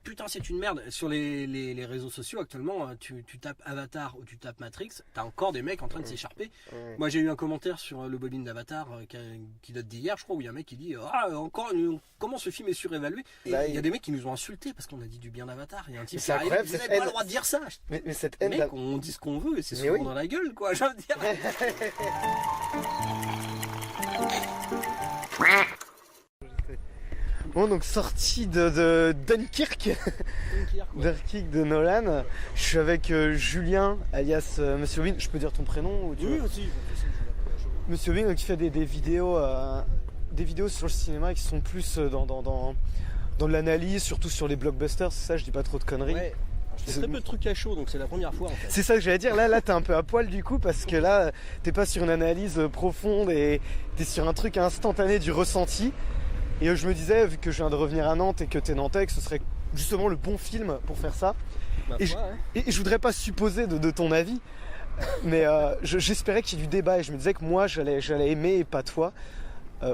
putain c'est une merde. Sur les réseaux sociaux actuellement, tu tapes Avatar ou tu tapes Matrix, t'as encore des mecs en train de s'écharper. Moi j'ai eu un commentaire sur le bobine d'Avatar qui date d'hier je crois, où il y a un mec qui dit encore comment ce film est surévalué. Et il y a des mecs qui nous ont insultés parce qu'on a dit du bien d'Avatar. Il y a un type qui arrive, vous n'avez pas le droit de dire ça. Mais cette haine, mec, on dit ce qu'on veut et c'est souvent dans la gueule quoi, je veux dire. Bon, donc sortie de Dunkirk, Dunkirk de Nolan. Je suis avec Julien, alias Monsieur Win. Je peux dire ton prénom ou Oui, aussi. Monsieur Win qui fait des vidéos sur le cinéma qui sont plus dans l'analyse, surtout sur les blockbusters. C'est ça, je dis pas trop de conneries. Ouais. Je fais très peu de trucs à chaud, donc c'est la première fois en fait. C'est ça que j'allais dire, là t'es un peu à poil du coup, parce que là t'es pas sur une analyse profonde et t'es sur un truc instantané du ressenti. Et je me disais, vu que je viens de revenir à Nantes et que t'es nantais, que ce serait justement le bon film pour faire ça. Et je voudrais pas supposer de ton avis, mais j'espérais qu'il y ait du débat et je me disais que moi j'allais aimer et pas toi.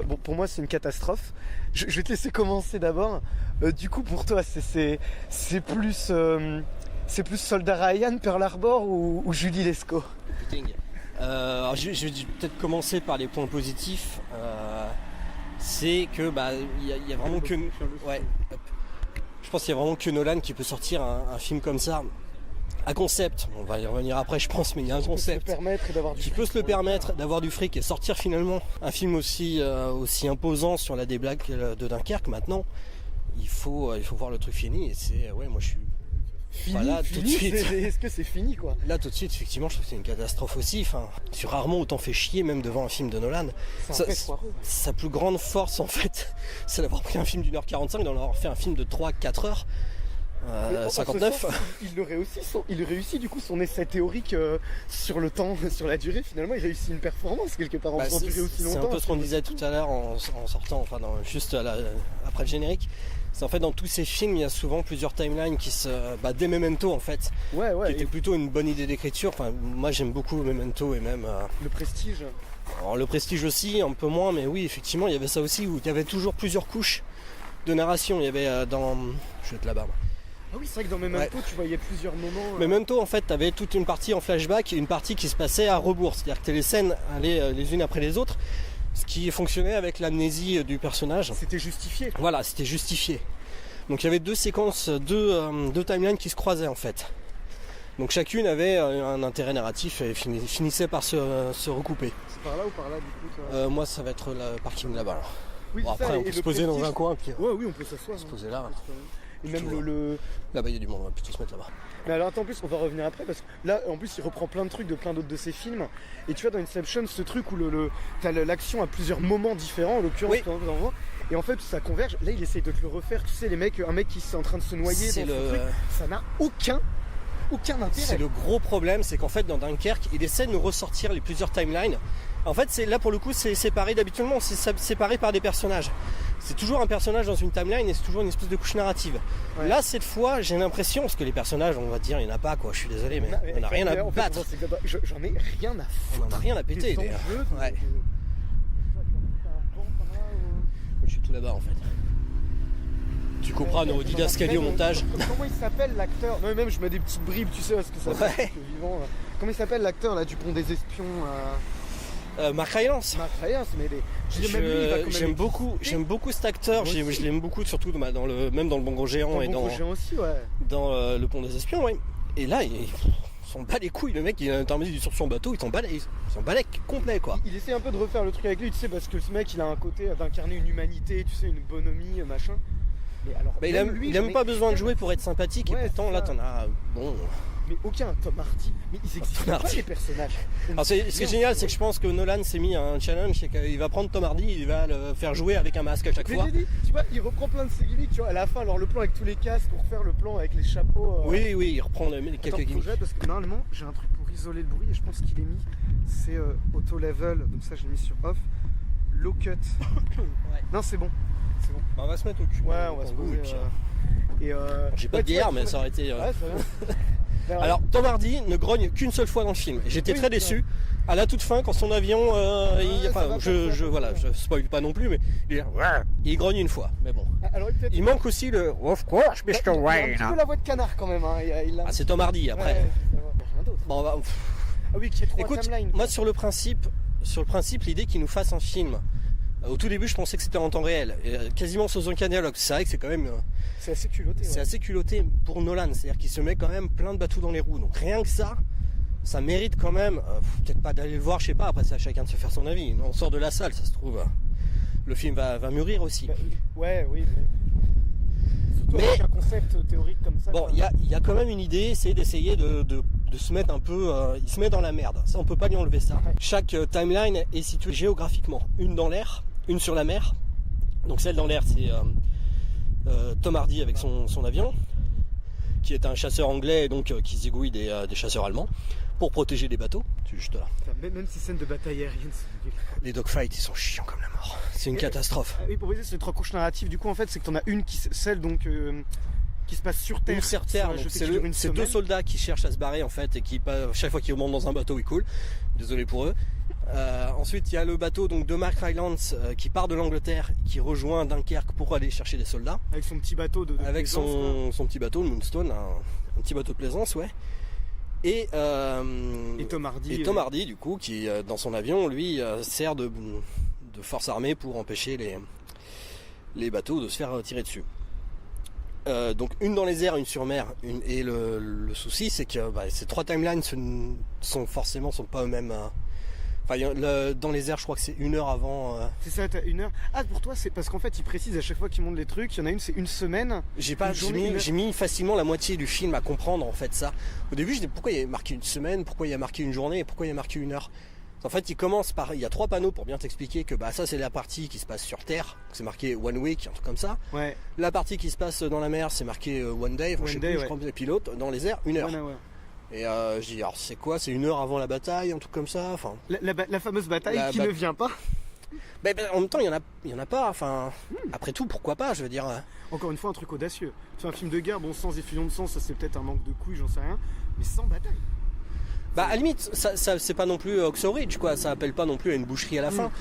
Bon, pour moi c'est une catastrophe. Je vais te laisser commencer d'abord. Du coup pour toi c'est plus Soldat Ryan, Pearl Harbor ou Julie Lescaut? Alors, je vais peut-être commencer par les points positifs. C'est que il y a vraiment que je pense qu'il y a vraiment que Nolan qui peut sortir un film comme ça. Un concept, on va y revenir après je pense, mais il y a un concept qui peut se le permettre d'avoir du fric et sortir finalement un film aussi imposant sur la déblague de Dunkerque. Maintenant il faut voir le truc fini et c'est moi je suis fini, là, tout de suite. Est-ce que c'est fini quoi? Là tout de suite effectivement je trouve que c'est une catastrophe aussi. Enfin, sur rarement autant fait chier même devant un film de Nolan. Sa plus grande force en fait c'est d'avoir pris un film d'1h45, d'en avoir fait un film de 3-4 heures. 59. Il réussit du coup son essai théorique sur le temps, sur la durée. Finalement, il réussit une performance quelque part en faisant durer aussi longtemps. C'est un peu ce qu'on disait tout à l'heure en sortant, enfin juste après le générique. C'est en fait dans tous ces films, il y a souvent plusieurs timelines qui des Memento en fait, qui était plutôt une bonne idée d'écriture. Enfin, moi j'aime beaucoup Memento et même le Prestige. Alors le Prestige aussi, un peu moins, mais oui effectivement il y avait ça aussi où il y avait toujours plusieurs couches de narration. Il y avait je vais être là-bas. Ah oui, c'est vrai que dans Memento, tu voyais plusieurs moments. Memento, en fait, tu avais toute une partie en flashback et une partie qui se passait à rebours. C'est-à-dire que les scènes allaient les unes après les autres, ce qui fonctionnait avec l'amnésie du personnage. C'était justifié. Voilà, c'était justifié. Donc il y avait deux séquences, deux timelines qui se croisaient en fait. Donc chacune avait un intérêt narratif et finissait par se recouper. C'est par là ou par là du coup toi moi, ça va être le parking là-bas. Alors. Oui, bon, après, on peut se poser dans un coin. Puis, oui, on peut s'asseoir. Se poser là. Et même là-bas il y a du monde, on va plutôt se mettre là-bas. Mais alors attends, en plus on va revenir après parce que là en plus il reprend plein de trucs de plein d'autres de ses films. Et tu vois dans Inception ce truc où t'as l'action à plusieurs moments différents, en l'occurrence et en fait ça converge. Là il essaye de te le refaire, tu sais un mec qui est en train de se noyer dans ce truc, ça n'a aucun intérêt. C'est le gros problème, c'est qu'en fait dans Dunkerque il essaie de nous ressortir les plusieurs timelines. En fait là pour le coup c'est séparé, d'habituellement c'est séparé par des personnages. C'est toujours un personnage dans une timeline et c'est toujours une espèce de couche narrative. Ouais. Là cette fois j'ai l'impression, parce que les personnages on va dire il n'y en a pas quoi, je suis désolé mais on n'a rien à battre. J'en ai rien à foutre. On n'en a rien à péter. Je suis tout là-bas en fait. Tu couperas nos didascaliers au montage. Comment il s'appelle l'acteur? Non mais même je mets des petites bribes tu sais parce que ça fait vivant. Comment il s'appelle l'acteur là du Pont des Espions Mark Rylance, mais j'aime beaucoup cet acteur. Je l'aime beaucoup, surtout même dans le Bon Gros Géant et dans le Pont des Espions. Ouais. Et là, il s'en bat les couilles. Le mec, il est intermédiaire sur son bateau, il s'en bat complet quoi. Il essaie un peu de refaire le truc avec lui, tu sais, parce que ce mec, il a un côté d'incarner une humanité, tu sais, une bonhomie, machin. Mais alors, il a même pas besoin de jouer pour être sympathique. Et pourtant, là, t'en as bon. Mais aucun Tom Hardy, mais ils existent pas les personnages. Alors ce qui est génial, c'est que je pense que Nolan s'est mis un challenge, c'est qu'il va prendre Tom Hardy, il va le faire jouer avec un masque à chaque fois. Tu vois, il reprend plein de ses gimmicks, tu vois, à la fin, alors le plan avec tous les casques, pour faire le plan avec les chapeaux. Oui, il reprend quelques gimmicks. Parce que normalement, j'ai un truc pour isoler le bruit et je pense qu'il est mis, c'est auto level, donc ça je l'ai mis sur off, low cut. Non, c'est bon. On va se mettre au cul. Ouais, on va se poser. J'ai pas de bière, mais ça aurait été. Ouais, ça va. Alors Tom Hardy ne grogne qu'une seule fois dans le film. J'étais très déçu. À la toute fin, quand son avion, je spoil pas non plus, mais il grogne une fois. Mais bon. Alors, il manque aussi le Of course, Mr. Wayne. Il a un petit peu la voix de canard quand même. Hein. C'est Tom Hardy après. Rien d'autre. Bon, bah, Ah oui, qu'il y ait 3 timelines. Moi sur le principe, l'idée qu'il nous fasse un film. Au tout début, je pensais que c'était en temps réel, quasiment sans aucun dialogue. C'est vrai que c'est quand même. C'est assez culotté. C'est assez culotté pour Nolan, c'est-à-dire qu'il se met quand même plein de bâtons dans les roues. Donc rien que ça mérite quand même. Peut-être pas d'aller le voir, je sais pas. Après, c'est à chacun de se faire son avis. On sort de la salle, ça se trouve. Le film va mûrir aussi. Oui. Mais avec un concept théorique comme ça. Bon, il y a quand même une idée, c'est d'essayer de se mettre un peu. Il se met dans la merde. Ça, on peut pas lui enlever ça. Ouais. Chaque timeline est située géographiquement. Une dans l'air, une sur la mer. Donc celle dans l'air, c'est Tom Hardy avec son avion, qui est un chasseur anglais, donc qui zigouille des chasseurs allemands pour protéger les bateaux. C'est juste là. Même ces scènes de bataille aérienne, les dogfights, ils sont chiants comme la mort. C'est une catastrophe. Oui, pour vous dire, c'est 3 couches narratives. Du coup, en fait, c'est que t'en as une celle donc qui se passe sur Terre. Sur Terre, c'est 2 soldats qui cherchent à se barrer en fait et qui chaque fois qu'ils remontent dans un bateau, ils coulent. Désolé pour eux. Ensuite, il y a le bateau donc de Mark Rylance qui part de l'Angleterre, qui rejoint Dunkerque pour aller chercher des soldats. Avec son petit bateau de avec son petit bateau, le Moonstone, un petit bateau de plaisance, ouais. Et Tom Hardy, du coup, qui dans son avion, lui, sert de force armée pour empêcher les bateaux de se faire tirer dessus. Donc une dans les airs, une sur mer, et le souci c'est que ces 3 timelines sont pas eux-mêmes. Dans les airs, je crois que c'est 1 heure avant. C'est ça, t'as 1 heure. Ah, pour toi, c'est parce qu'en fait, ils précisent à chaque fois qu'ils montrent les trucs. Il y en a une, c'est 1 semaine. J'ai mis facilement la moitié du film à comprendre en fait ça. Au début, je disais pourquoi il y a marqué 1 semaine, pourquoi il y a marqué 1 journée et pourquoi il y a marqué 1 heure. En fait, il y a 3 panneaux pour bien t'expliquer que ça c'est la partie qui se passe sur Terre, c'est marqué One Week, un truc comme ça. Ouais. La partie qui se passe dans la mer, c'est marqué One Day, je crois, et puis l'autre dans les airs 1 heure. Ouais. Et je dis alors c'est quoi, c'est 1 heure avant la bataille, un truc comme ça, enfin. La fameuse bataille ne vient pas. En même temps, il y en a pas. Enfin, après tout, pourquoi pas, je veux dire. Encore une fois, un truc audacieux. C'est un film de guerre, bon, sans effusion de sang, ça c'est peut-être un manque de couilles, j'en sais rien, mais sans bataille. À la limite, ça c'est pas non plus Oxo Ridge, quoi. Ça appelle pas non plus à une boucherie à la fin.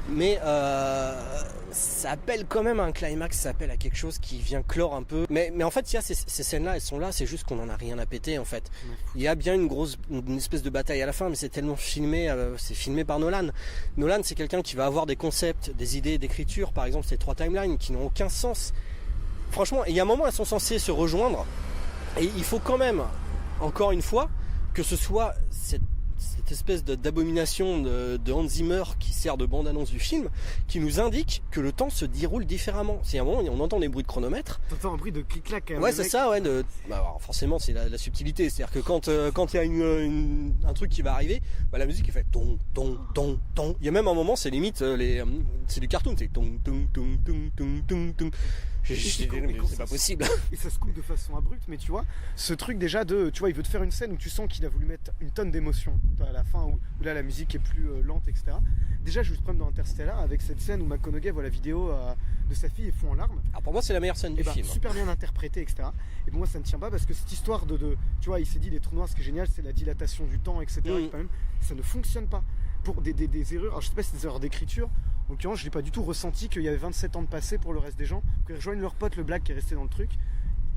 Mais ça appelle quand même à un climax, ça appelle à quelque chose qui vient clore un peu. Mais en fait, il y a ces scènes-là, elles sont là, c'est juste qu'on en a rien à péter, en fait. Il y a bien une espèce de bataille à la fin, mais c'est tellement filmé, c'est filmé par Nolan. Nolan, c'est quelqu'un qui va avoir des concepts, des idées d'écriture, par exemple, ces 3 timelines qui n'ont aucun sens. Franchement, il y a un moment, elles sont censées se rejoindre. Et il faut quand même, encore une fois, que ce soit cette espèce d'abomination de Hans Zimmer qui sert de bande-annonce du film, qui nous indique que le temps se déroule différemment. C'est un moment, on entend des bruits de chronomètre. T'entends un bruit de clic-clac. Ouais, c'est ça, ouais. Alors forcément, c'est la subtilité. C'est-à-dire que quand il y a un truc qui va arriver, la musique est fait ton, ton, ton, ton. Il y a même un moment, c'est limite, c'est du cartoon, c'est ton, ton, ton, ton, ton, ton, ton. C'est pas possible. Et ça se coupe de façon abrupte, mais tu vois, ce truc déjà il veut te faire une scène où tu sens qu'il a voulu mettre une tonne d'émotion à la fin, où là la musique est plus lente, etc. Déjà, je le problème dans Interstellar avec cette scène où McConaughey voit la vidéo de sa fille et fond en larmes. Alors pour moi, c'est la meilleure scène du film. Super bien interprétée, etc. Et pour moi, ça ne tient pas parce que cette histoire tu vois, il s'est dit les trous noirs, ce qui est génial, c'est la dilatation du temps, etc. Ça ne fonctionne pas. Pour des erreurs, alors je sais pas si c'est des erreurs d'écriture. En l'occurrence, je n'ai pas du tout ressenti qu'il y avait 27 ans de passé pour le reste des gens. Quand ils rejoignent leur pote, le black qui est resté dans le truc,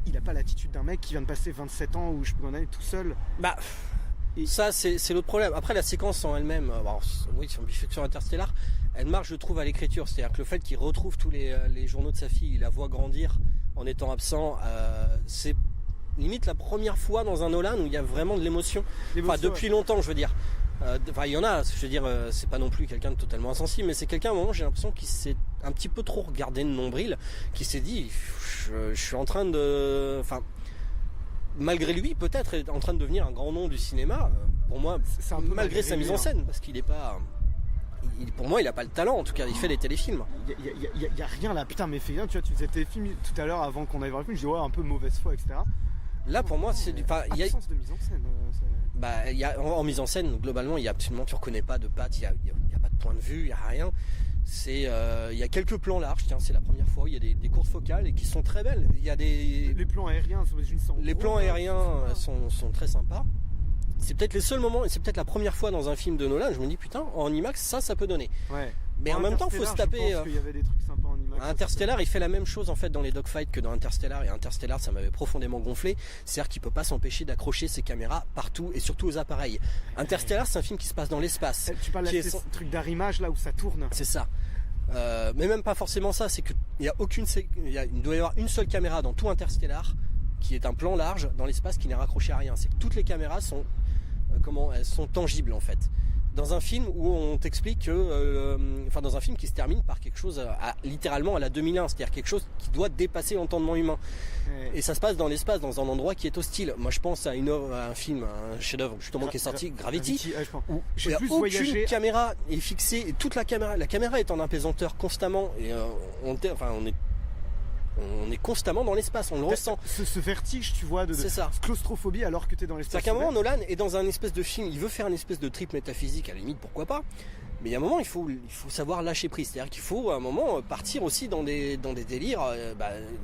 il n'a pas l'attitude d'un mec qui vient de passer 27 ans où je peux en aller tout seul. Ça, c'est l'autre problème. Après, la séquence en elle-même, sur Interstellar, elle marche, je trouve, à l'écriture. C'est-à-dire que le fait qu'il retrouve tous les journaux de sa fille, il la voit grandir en étant absent, c'est limite la première fois dans un Nolan où il y a vraiment de l'émotion. Depuis longtemps, je veux dire. Il y en a, je veux dire, c'est pas non plus quelqu'un de totalement insensible, mais c'est quelqu'un, à un moment, j'ai l'impression qu'il s'est un petit peu trop regardé de nombril, qui s'est dit, je suis en train de... malgré lui, peut-être, est en train de devenir un grand nom du cinéma, pour moi, malgré sa mise en scène, parce qu'il est pas... pour moi, il a pas le talent, en tout cas, il fait des téléfilms. Il y a rien là, putain, mais fais bien, tu vois, tu faisais téléfilm tout à l'heure avant qu'on aille voir le film, je dis ouais, un peu mauvaise foi, etc. Là, pour moi, c'est du. Il y a absence de mise en scène. Bah, en mise en scène, globalement, il y a absolument, tu reconnais pas de pattes, il y a pas de point de vue, il y a rien. Il y a quelques plans larges, tiens, c'est la première fois. Il y a des courtes focales et qui sont très belles. Il y a les plans aériens, les plans aériens sont très sympas. C'est peut-être les seuls moments, et c'est peut-être la première fois dans un film de Nolan, je me dis putain, en IMAX ça peut donner. Ouais. Mais en même temps, faut se taper. Je pense qu'il y avait des trucs sympas en IMAX. Interstellar, il fait la même chose en fait dans les dogfights que dans Interstellar, et Interstellar, ça m'avait profondément gonflé. C'est-à-dire qu'il peut pas s'empêcher d'accrocher ses caméras partout et surtout aux appareils. Interstellar, c'est un film qui se passe dans l'espace. Tu parles de ce truc d'arrimage là où ça tourne. C'est ça. Mais même pas forcément ça, c'est que il doit y avoir une seule caméra dans tout Interstellar qui est un plan large dans l'espace qui n'est raccroché à rien. C'est que toutes les caméras sont elles sont tangibles en fait. Dans un film où on t'explique que, dans un film qui se termine par quelque chose littéralement à la 2001, c'est-à-dire quelque chose qui doit dépasser l'entendement humain. Ouais. Et ça se passe dans l'espace, dans un endroit qui est hostile. Moi, je pense à un film, un chef-d'œuvre justement qui est sorti, Gravity, où aucune caméra est fixée, et toute la caméra est en apesanteur constamment, et on est constamment dans l'espace, on le ressent. Ce vertige, tu vois, de claustrophobie alors que tu es dans l'espace. C'est-à-dire qu'à un moment, Nolan est dans un espèce de film, il veut faire une espèce de trip métaphysique, à la limite, pourquoi pas. Mais il y a un moment, il faut savoir lâcher prise. C'est-à-dire qu'il faut, à un moment, partir aussi dans des délires.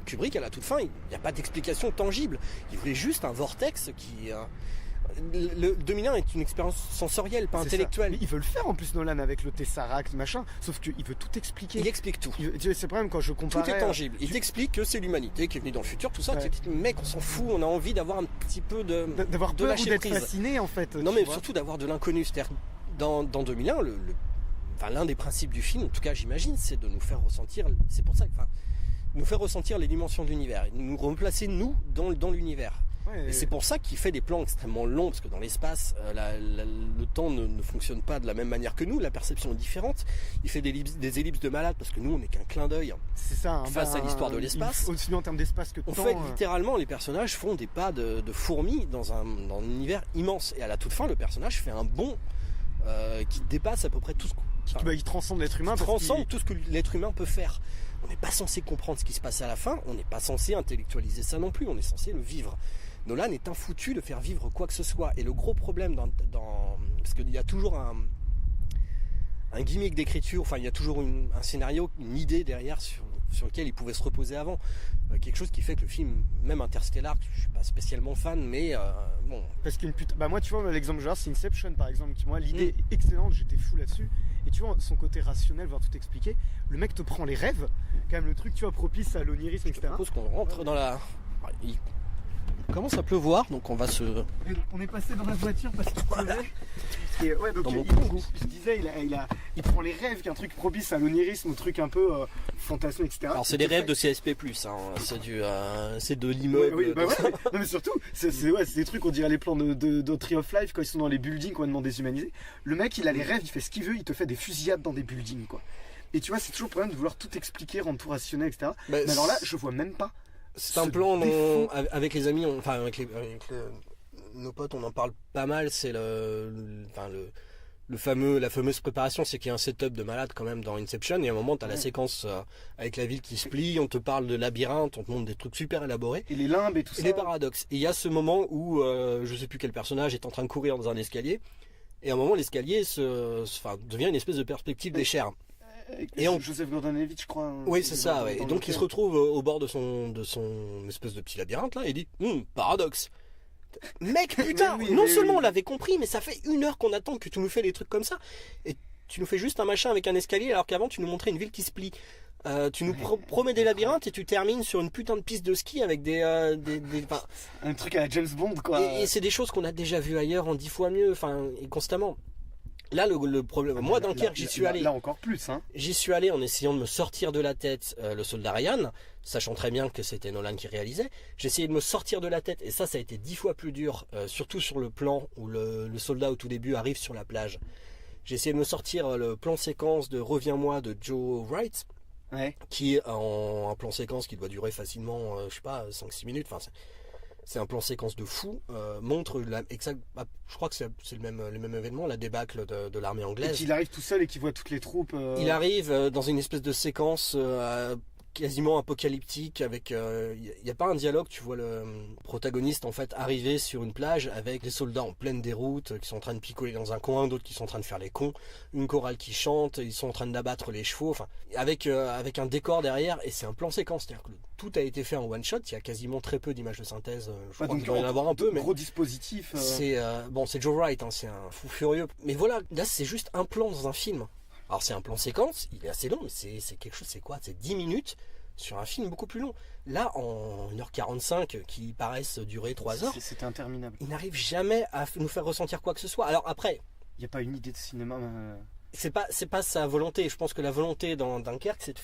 Kubrick, à la toute fin, il n'y a pas d'explication tangible. Il voulait juste un vortex qui... Le 2001 est une expérience sensorielle, pas intellectuelle. Mais il veut le faire en plus, Nolan, avec le Tesseract, machin, sauf qu'il veut tout expliquer. Il explique tout. C'est le problème quand je compare. Tout est tangible. Il t'explique que c'est l'humanité qui est venue dans le futur, tout ça. Ouais. Mec, on s'en fout, on a envie d'avoir un petit peu d'avoir peur ou d'être fasciné en fait. Non, mais surtout d'avoir de l'inconnu. C'est-à-dire, dans 2001, l'un des principes du film, en tout cas j'imagine, c'est de nous faire ressentir. C'est pour ça que, nous faire ressentir les dimensions de l'univers, nous replacer nous dans l'univers. Ouais, et c'est pour ça qu'il fait des plans extrêmement longs, parce que dans l'espace, le temps ne fonctionne pas de la même manière que nous, la perception est différente. Il fait des ellipses de malade, parce que nous, on n'est qu'un clin d'œil face à l'histoire de l'espace. Aussi en termes d'espace que de temps. En fait, littéralement, les personnages font des pas de fourmis dans un univers immense. Et à la toute fin, le personnage fait un bond qui dépasse à peu près tout ce il transcende l'être humain. Il transcende tout ce que l'être humain peut faire. On n'est pas censé comprendre ce qui se passe à la fin, on n'est pas censé intellectualiser ça non plus, on est censé le vivre. Nolan est infoutu de faire vivre quoi que ce soit. Et le gros problème parce qu'il y a toujours un gimmick d'écriture, il y a toujours un scénario, une idée derrière sur lequel il pouvait se reposer avant. Quelque chose qui fait que le film, même Interstellar, je suis pas spécialement fan, mais bon. Parce qu'une moi tu vois, l'exemple genre c'est Inception par exemple, qui moi l'idée est excellente, j'étais fou là-dessus. Et tu vois, son côté rationnel, voir tout expliquer, le mec te prend les rêves, quand même le truc, tu vois, propice à l'onirisme, etc. Je propose qu'on rentre dans la... Il commence à pleuvoir, donc on va se... Et donc on est passé dans la voiture parce qu'il pleuvait. Et ouais, donc je disais, il prend les rêves, qui est un truc propice à l'onirisme, un truc un peu fantasme, etc. Alors c'est des rêves de CSP+, c'est de l'immeuble. Oui, bah ouais. Non mais surtout, c'est des trucs, on dirait les plans de Tree of Life quand ils sont dans les buildings complètement déshumanisés. Le mec, il a les rêves, il fait ce qu'il veut, il te fait des fusillades dans des buildings, quoi. Et tu vois, c'est toujours le problème de vouloir tout expliquer, rendre tout rationnel, etc. Mais alors là, je vois même pas. C'est un plan avec les amis, avec nos potes, on en parle pas mal. C'est la fameuse préparation, c'est qu'il y a un setup de malade quand même dans Inception. Et à un moment, tu as la séquence avec la ville qui se plie, on te parle de labyrinthe, on te montre des trucs super élaborés. Et les limbes et tout ça. Et les paradoxes. Et il y a ce moment où je sais plus quel personnage est en train de courir dans un escalier. Et à un moment, l'escalier devient une espèce de perspective d'échelle. Et Joseph Gordon-Levitt, je crois. Oui, c'est ça. Ouais. Et donc il se retrouve au bord de son espèce de petit labyrinthe là, et il dit paradoxe. Mec, putain, non seulement on l'avait compris, mais ça fait 1 heure qu'on attend que tu nous fais des trucs comme ça, et tu nous fais juste un machin avec un escalier, alors qu'avant tu nous montrais une ville qui se plie. Tu nous promets des labyrinthes et tu termines sur une putain de piste de ski avec un truc à la James Bond, quoi. Et c'est des choses qu'on a déjà vues ailleurs en 10 fois mieux, et constamment. Là, le problème, moi, Dunkerque, j'y suis allé. Là encore plus, hein. J'y suis allé en essayant de me sortir de la tête le soldat Ryan, sachant très bien que c'était Nolan qui réalisait. J'ai essayé de me sortir de la tête, et ça a été 10 fois plus dur, surtout sur le plan où le soldat au tout début arrive sur la plage. J'ai essayé de me sortir le plan séquence de Reviens-moi de Joe Wright, qui est un plan séquence qui doit durer facilement, 5-6 minutes. C'est un plan séquence de fou, montre je crois que c'est le même événement, la débâcle de l'armée anglaise. Et qu'il arrive tout seul et qu'il voit toutes les troupes. Il arrive dans une espèce de séquence quasiment apocalyptique avec il n'y a pas un dialogue, tu vois le protagoniste en fait arriver sur une plage avec des soldats en pleine déroute qui sont en train de picoler dans un coin, d'autres qui sont en train de faire les cons, une chorale qui chante, ils sont en train d'abattre les chevaux, enfin avec un décor derrière, et c'est un plan séquence, c'est-à-dire que tout a été fait en one shot, il y a quasiment très peu d'images de synthèse, je crois qu'il doit y en avoir un peu, mais gros dispositif. c'est c'est Joe Wright, hein, c'est un fou furieux, mais voilà, là c'est juste un plan dans un film. Alors c'est un plan séquence, il est assez long, mais c'est quelque chose, c'est quoi? C'est 10 minutes sur un film beaucoup plus long. Là, en 1h45, qui paraissent durer 3 heures, c'était interminable. Il n'arrive jamais à nous faire ressentir quoi que ce soit. Alors après... Il n'y a pas une idée de cinéma... C'est pas sa volonté. Je pense que la volonté dans Dunkerque, c'est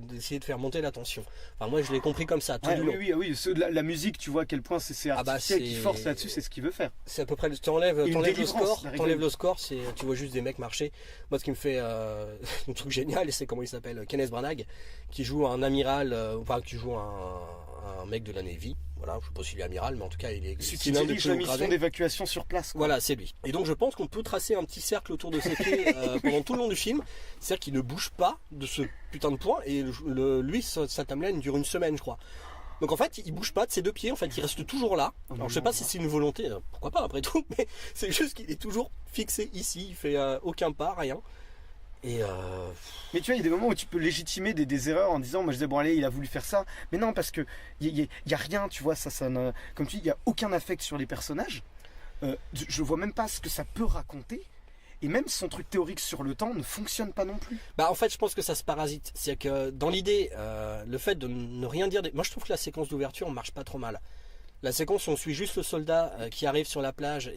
d'essayer de faire monter la tension. Enfin, moi, je l'ai compris comme ça, tout du long. Oui. La musique, tu vois à quel point c'est artificiel, qui force là-dessus, c'est ce qu'il veut faire. C'est à peu près... T'enlèves le score, tu vois juste des mecs marcher. Moi, ce qui me fait un truc génial, c'est comment il s'appelle, Kenneth Branagh, qui joue un amiral, qui joue un mec de la Navy. Voilà, je sais pas s'il est amiral, mais en tout cas, il est... Celui qui dirige la mission d'évacuation sur place, quoi. Voilà, c'est lui. Et donc, je pense qu'on peut tracer un petit cercle autour de ses pieds pendant tout le long du film. C'est-à-dire qu'il ne bouge pas de ce putain de point. Et lui, sa timeline dure 1 semaine, je crois. Donc, en fait, il bouge pas de ses 2 pieds. En fait, il reste toujours là. Alors, je sais pas si c'est une volonté. Pourquoi pas, après tout. Mais c'est juste qu'il est toujours fixé ici. Il fait aucun pas, rien. Mais tu vois, il y a des moments où tu peux légitimer des erreurs en disant, moi je disais bon allez, il a voulu faire ça, mais non, parce que il y a rien, tu vois, comme tu dis, il y a aucun affect sur les personnages. Je vois même pas ce que ça peut raconter, et même son truc théorique sur le temps ne fonctionne pas non plus. Bah en fait, je pense que ça se parasite. C'est que dans l'idée, le fait de ne rien dire, moi je trouve que la séquence d'ouverture marche pas trop mal. La séquence où on suit juste le soldat qui arrive sur la plage,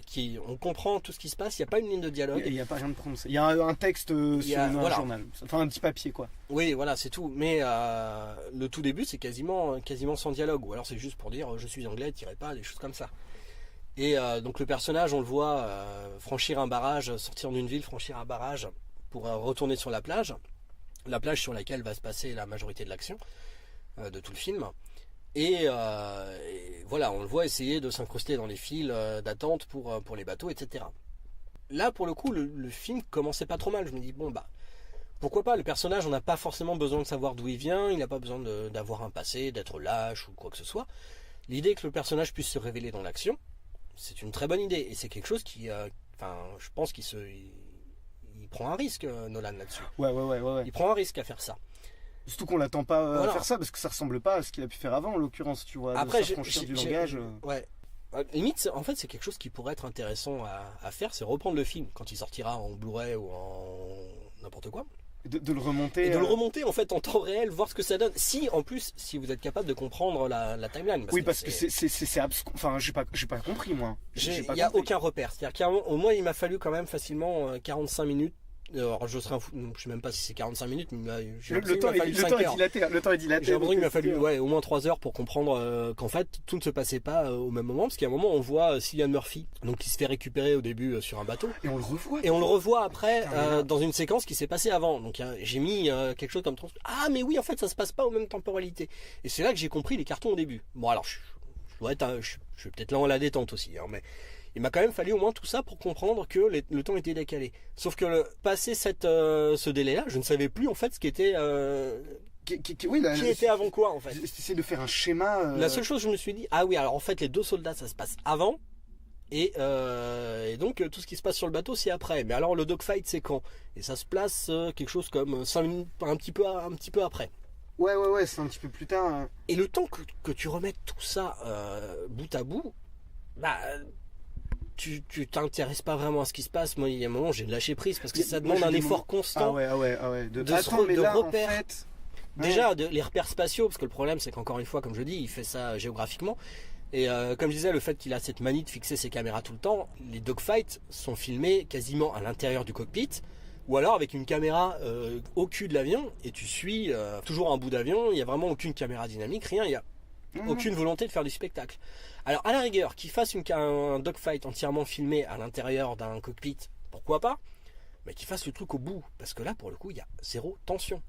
on comprend tout ce qui se passe, il n'y a pas une ligne de dialogue. Il n'y a pas rien de prononcé. Il y a un texte sur un journal, enfin un petit papier quoi. Oui, voilà, c'est tout. Mais le tout début, c'est quasiment sans dialogue. Ou alors c'est juste pour dire je suis anglais, tirez pas, des choses comme ça. Et donc le personnage, on le voit franchir un barrage, sortir d'une ville, franchir un barrage pour retourner sur la plage sur laquelle va se passer la majorité de l'action de tout le film. Et voilà, on le voit essayer de s'incruster dans les files d'attente pour les bateaux, etc. Là, pour le coup, le film commençait pas trop mal. Je me dis, bon, pourquoi pas, le personnage, on n'a pas forcément besoin de savoir d'où il vient, il n'a pas besoin d'avoir un passé, d'être lâche ou quoi que ce soit. L'idée que le personnage puisse se révéler dans l'action, c'est une très bonne idée. Et c'est quelque chose qui, je pense qu'il prend un risque, Nolan, là-dessus. Ouais. Il prend un risque à faire ça. Surtout qu'on l'attend pas à faire ça, parce que ça ressemble pas à ce qu'il a pu faire avant, en l'occurrence, tu vois. Après, s'affranchir du langage. Ouais. Limite, en fait, c'est quelque chose qui pourrait être intéressant à faire, c'est reprendre le film quand il sortira en Blu-ray ou en n'importe quoi. De le remonter. Et de le remonter en fait en temps réel, voir ce que ça donne. Si vous êtes capable de comprendre la timeline. Parce que c'est abscon. Enfin, j'ai pas compris moi. Il n'y a aucun repère. C'est-à-dire qu'au moins il m'a fallu quand même facilement 45 minutes. Alors je serais je sais même pas si c'est 45 minutes, mais le temps est dilaté. J'ai l'impression qu'il m'a fallu au moins 3 heures pour comprendre qu'en fait tout ne se passait pas au même moment, parce qu'à un moment on voit Cillian Murphy, donc qui se fait récupérer au début sur un bateau, et on le revoit. Et on le revoit après dans une séquence qui s'est passée avant. Donc j'ai mis quelque chose comme mais oui, en fait ça se passe pas aux mêmes temporalités. Et c'est là que j'ai compris les cartons au début. Bon alors je suis peut-être là en la détente aussi, hein, mais il m'a quand même fallu au moins tout ça pour comprendre que le temps était décalé. Sauf que passé ce délai-là, je ne savais plus en fait ce qui était qui était avant quoi en fait. J'essaie de faire un schéma. La seule chose que je me suis dit, oui, alors en fait les 2 soldats ça se passe avant, et donc tout ce qui se passe sur le bateau c'est après. Mais alors le dogfight c'est quand? Et ça se place quelque chose comme 5 minutes, un petit peu après. Ouais, c'est un petit peu plus tard. Et le temps que tu remettes tout ça bout à bout, tu t'intéresses pas vraiment à ce qui se passe. Moi, il y a un moment, j'ai lâché prise parce que ça demande un effort constant. De repères. En fait... Déjà, les repères spatiaux, parce que le problème, c'est qu'encore une fois, comme je dis, il fait ça géographiquement. Et comme je disais, le fait qu'il a cette manie de fixer ses caméras tout le temps, les dogfights sont filmés quasiment à l'intérieur du cockpit, ou alors avec une caméra au cul de l'avion, et tu suis toujours un bout d'avion. Il n'y a vraiment aucune caméra dynamique, rien. Il y a aucune volonté de faire du spectacle. Alors à la rigueur, qu'il fasse un dogfight entièrement filmé à l'intérieur d'un cockpit, pourquoi pas, mais qu'il fasse le truc au bout, parce que là pour le coup il y a zéro tension.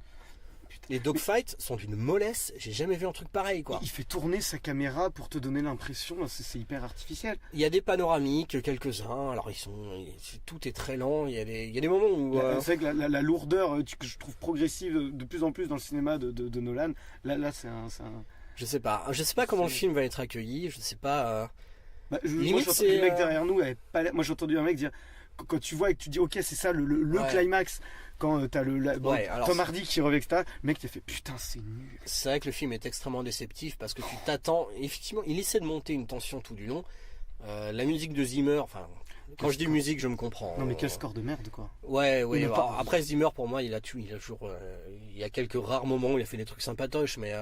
Les dogfights sont d'une mollesse, j'ai jamais vu un truc pareil quoi. Il fait tourner sa caméra pour te donner l'impression, c'est hyper artificiel. Il y a des panoramiques, quelques-uns, alors tout est très lent, il y a des moments où... C'est vrai que la lourdeur que je trouve progressive de plus en plus dans le cinéma de Nolan, là c'est un... Je sais pas comment le film va être accueilli, je sais pas... Limite, moi, les mecs derrière nous avaient pas l'air... Moi j'ai entendu un mec dire, quand tu vois et que tu dis ok c'est ça le climax, quand t'as Tom Hardy qui revient, etc. Le mec t'a fait putain c'est nul. C'est vrai que le film est extrêmement déceptif parce que tu t'attends, effectivement il essaie de monter une tension tout du long. La musique de Zimmer, enfin quand je dis musique je me comprends. Non mais quel score de merde quoi. Ouais. Après Zimmer pour moi il a toujours, il y a quelques rares moments où il a fait des trucs sympatoches mais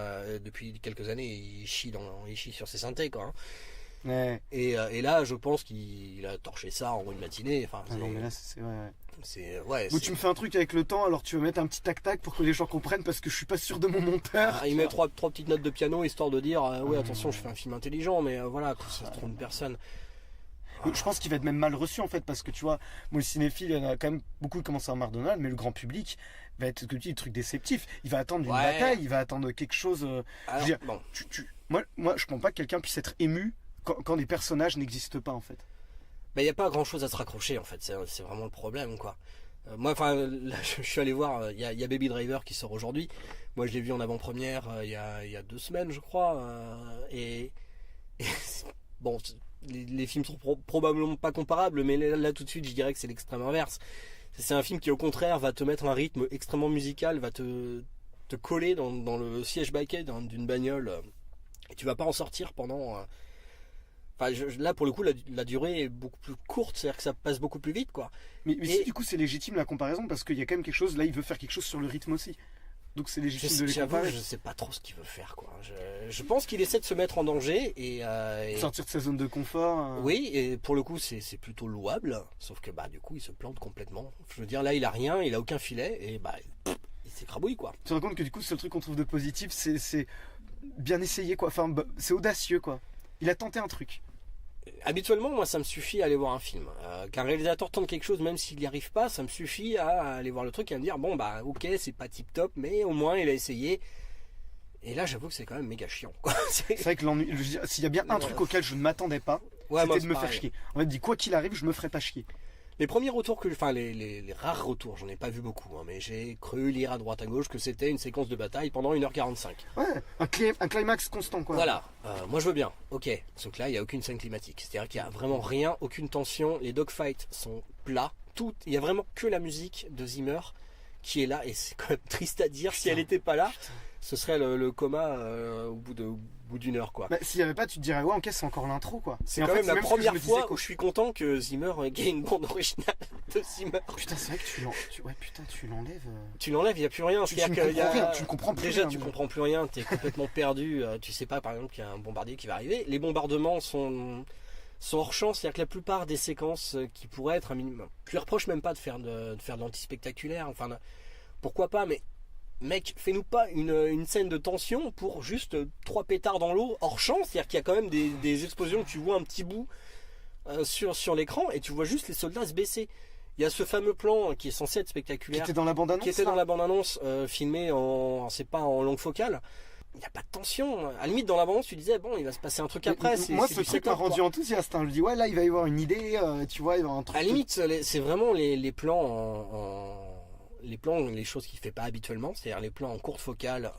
depuis quelques années il chie sur ses synthés quoi. Hein. Ouais. Et là je pense qu'il a torché ça en une matinée. Enfin, non mais là c'est bon, tu me fais un truc avec le temps, alors tu vas mettre un petit tac-tac pour que les gens comprennent parce que je suis pas sûr de mon monteur. Il met trois petites notes de piano histoire de dire ouais attention je fais un film intelligent mais voilà ça se trompe personne. Je pense qu'il va être même mal reçu en fait parce que tu vois, moi le cinéphile, il y en a quand même beaucoup qui commencent à avoir marre de Nolan, mais le grand public va être le truc déceptif. Il va attendre une bataille, il va attendre quelque chose. Alors, bon. Moi je comprends pas que quelqu'un puisse être ému quand les personnages n'existent pas en fait. Il n'y a pas grand chose à se raccrocher en fait, c'est vraiment le problème quoi. Moi enfin là, je suis allé voir, il y a Baby Driver qui sort aujourd'hui. Moi je l'ai vu en avant-première il y a 2 semaines je crois. Et bon, les films sont probablement pas comparables, mais là tout de suite je dirais que c'est l'extrême inverse. C'est un film qui au contraire va te mettre un rythme extrêmement musical, va te coller dans le siège baquet d'une bagnole et tu vas pas en sortir pendant... Enfin, là pour le coup la durée est beaucoup plus courte, c'est-à-dire que ça passe beaucoup plus vite quoi. Mais si du coup c'est légitime la comparaison parce qu'il y a quand même quelque chose, là il veut faire quelque chose sur le rythme aussi. Donc c'est légitime de les comparer. Je sais pas trop ce qu'il veut faire quoi. Je pense qu'il essaie de se mettre en danger et sortir de sa zone de confort. Oui, et pour le coup c'est plutôt louable, sauf que du coup il se plante complètement. Je veux dire là il a rien, il a aucun filet et il s'écrabouille quoi. Tu te rends compte que du coup le seul truc qu'on trouve de positif c'est bien essayé quoi. Enfin c'est audacieux quoi. Il a tenté un truc. Habituellement, moi, ça me suffit à aller voir un film. Qu'un réalisateur tente quelque chose, même s'il n'y arrive pas, ça me suffit à aller voir le truc et à me dire ok, c'est pas tip top, mais au moins il a essayé. Et là, j'avoue que c'est quand même méga chiant. C'est vrai que l'ennui. S'il y a bien un truc auquel je ne m'attendais pas, c'était de me faire chier. En fait, dit quoi qu'il arrive, je me ferai pas chier. Les premiers retours les rares retours, j'en ai pas vu beaucoup, hein, mais j'ai cru lire à droite à gauche que c'était une séquence de bataille pendant 1h45. Ouais, un climax constant quoi. Voilà, moi je veux bien, ok. Sauf que là, il n'y a aucune scène climatique. C'est-à-dire qu'il n'y a vraiment rien, aucune tension, les dogfights sont plats, il y a vraiment que la musique de Zimmer qui est là, et c'est quand même triste à dire, si elle n'était pas là, ce serait le coma au bout d'une heure quoi. S'il n'y avait pas, tu te dirais ouais ok c'est encore l'intro quoi. C'est quand même la première fois où je suis content que Zimmer ait une bande originale de Zimmer. Putain c'est vrai que tu l'enlèves. Tu l'enlèves, il n'y a plus rien. Tu ne comprends plus déjà rien. Tu comprends plus rien, tu es complètement perdu. Tu sais pas par exemple qu'il y a un bombardier qui va arriver. Les bombardements sont hors champ, c'est-à-dire que la plupart des séquences qui pourraient être un minimum. Je lui reproche même pas de faire de l'anti-spectaculaire, enfin pourquoi pas, mais mec, fais-nous pas une scène de tension pour juste 3 pétards dans l'eau hors champ, c'est-à-dire qu'il y a quand même des explosions, tu vois un petit bout sur l'écran et tu vois juste les soldats se baisser. Il y a ce fameux plan qui est censé être spectaculaire, qui était dans la bande-annonce, filmé c'est pas en longue focale. Il n'y a pas de tension. À la limite, dans la bande, tu disais, il va se passer un truc après. Moi, ce truc m'a rendu enthousiaste. Je me dis, ouais, là, il va y avoir une idée, tu vois, il va y avoir un truc. À la limite, c'est vraiment les plans les choses qu'il ne fait pas habituellement, c'est-à-dire les plans en courte focale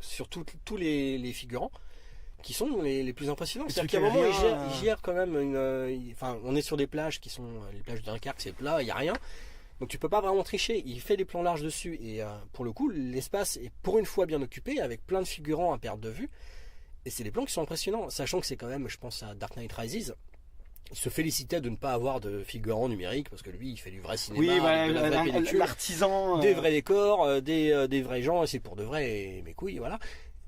sur tous les figurants, qui sont les plus impressionnants. C'est-à-dire qu'à un moment, il gère quand même on est sur des plages qui sont les plages de Dunkerque, c'est plat, il n'y a rien. Donc tu peux pas vraiment tricher, il fait des plans larges dessus et pour le coup l'espace est pour une fois bien occupé avec plein de figurants à perte de vue et c'est des plans qui sont impressionnants, sachant que c'est quand même, je pense à Dark Knight Rises, il se félicitait de ne pas avoir de figurants numériques parce que lui il fait du vrai cinéma, de la vraie pellicule, l'artisan, des vrais décors, des vrais gens et c'est pour de vrai et mes couilles voilà.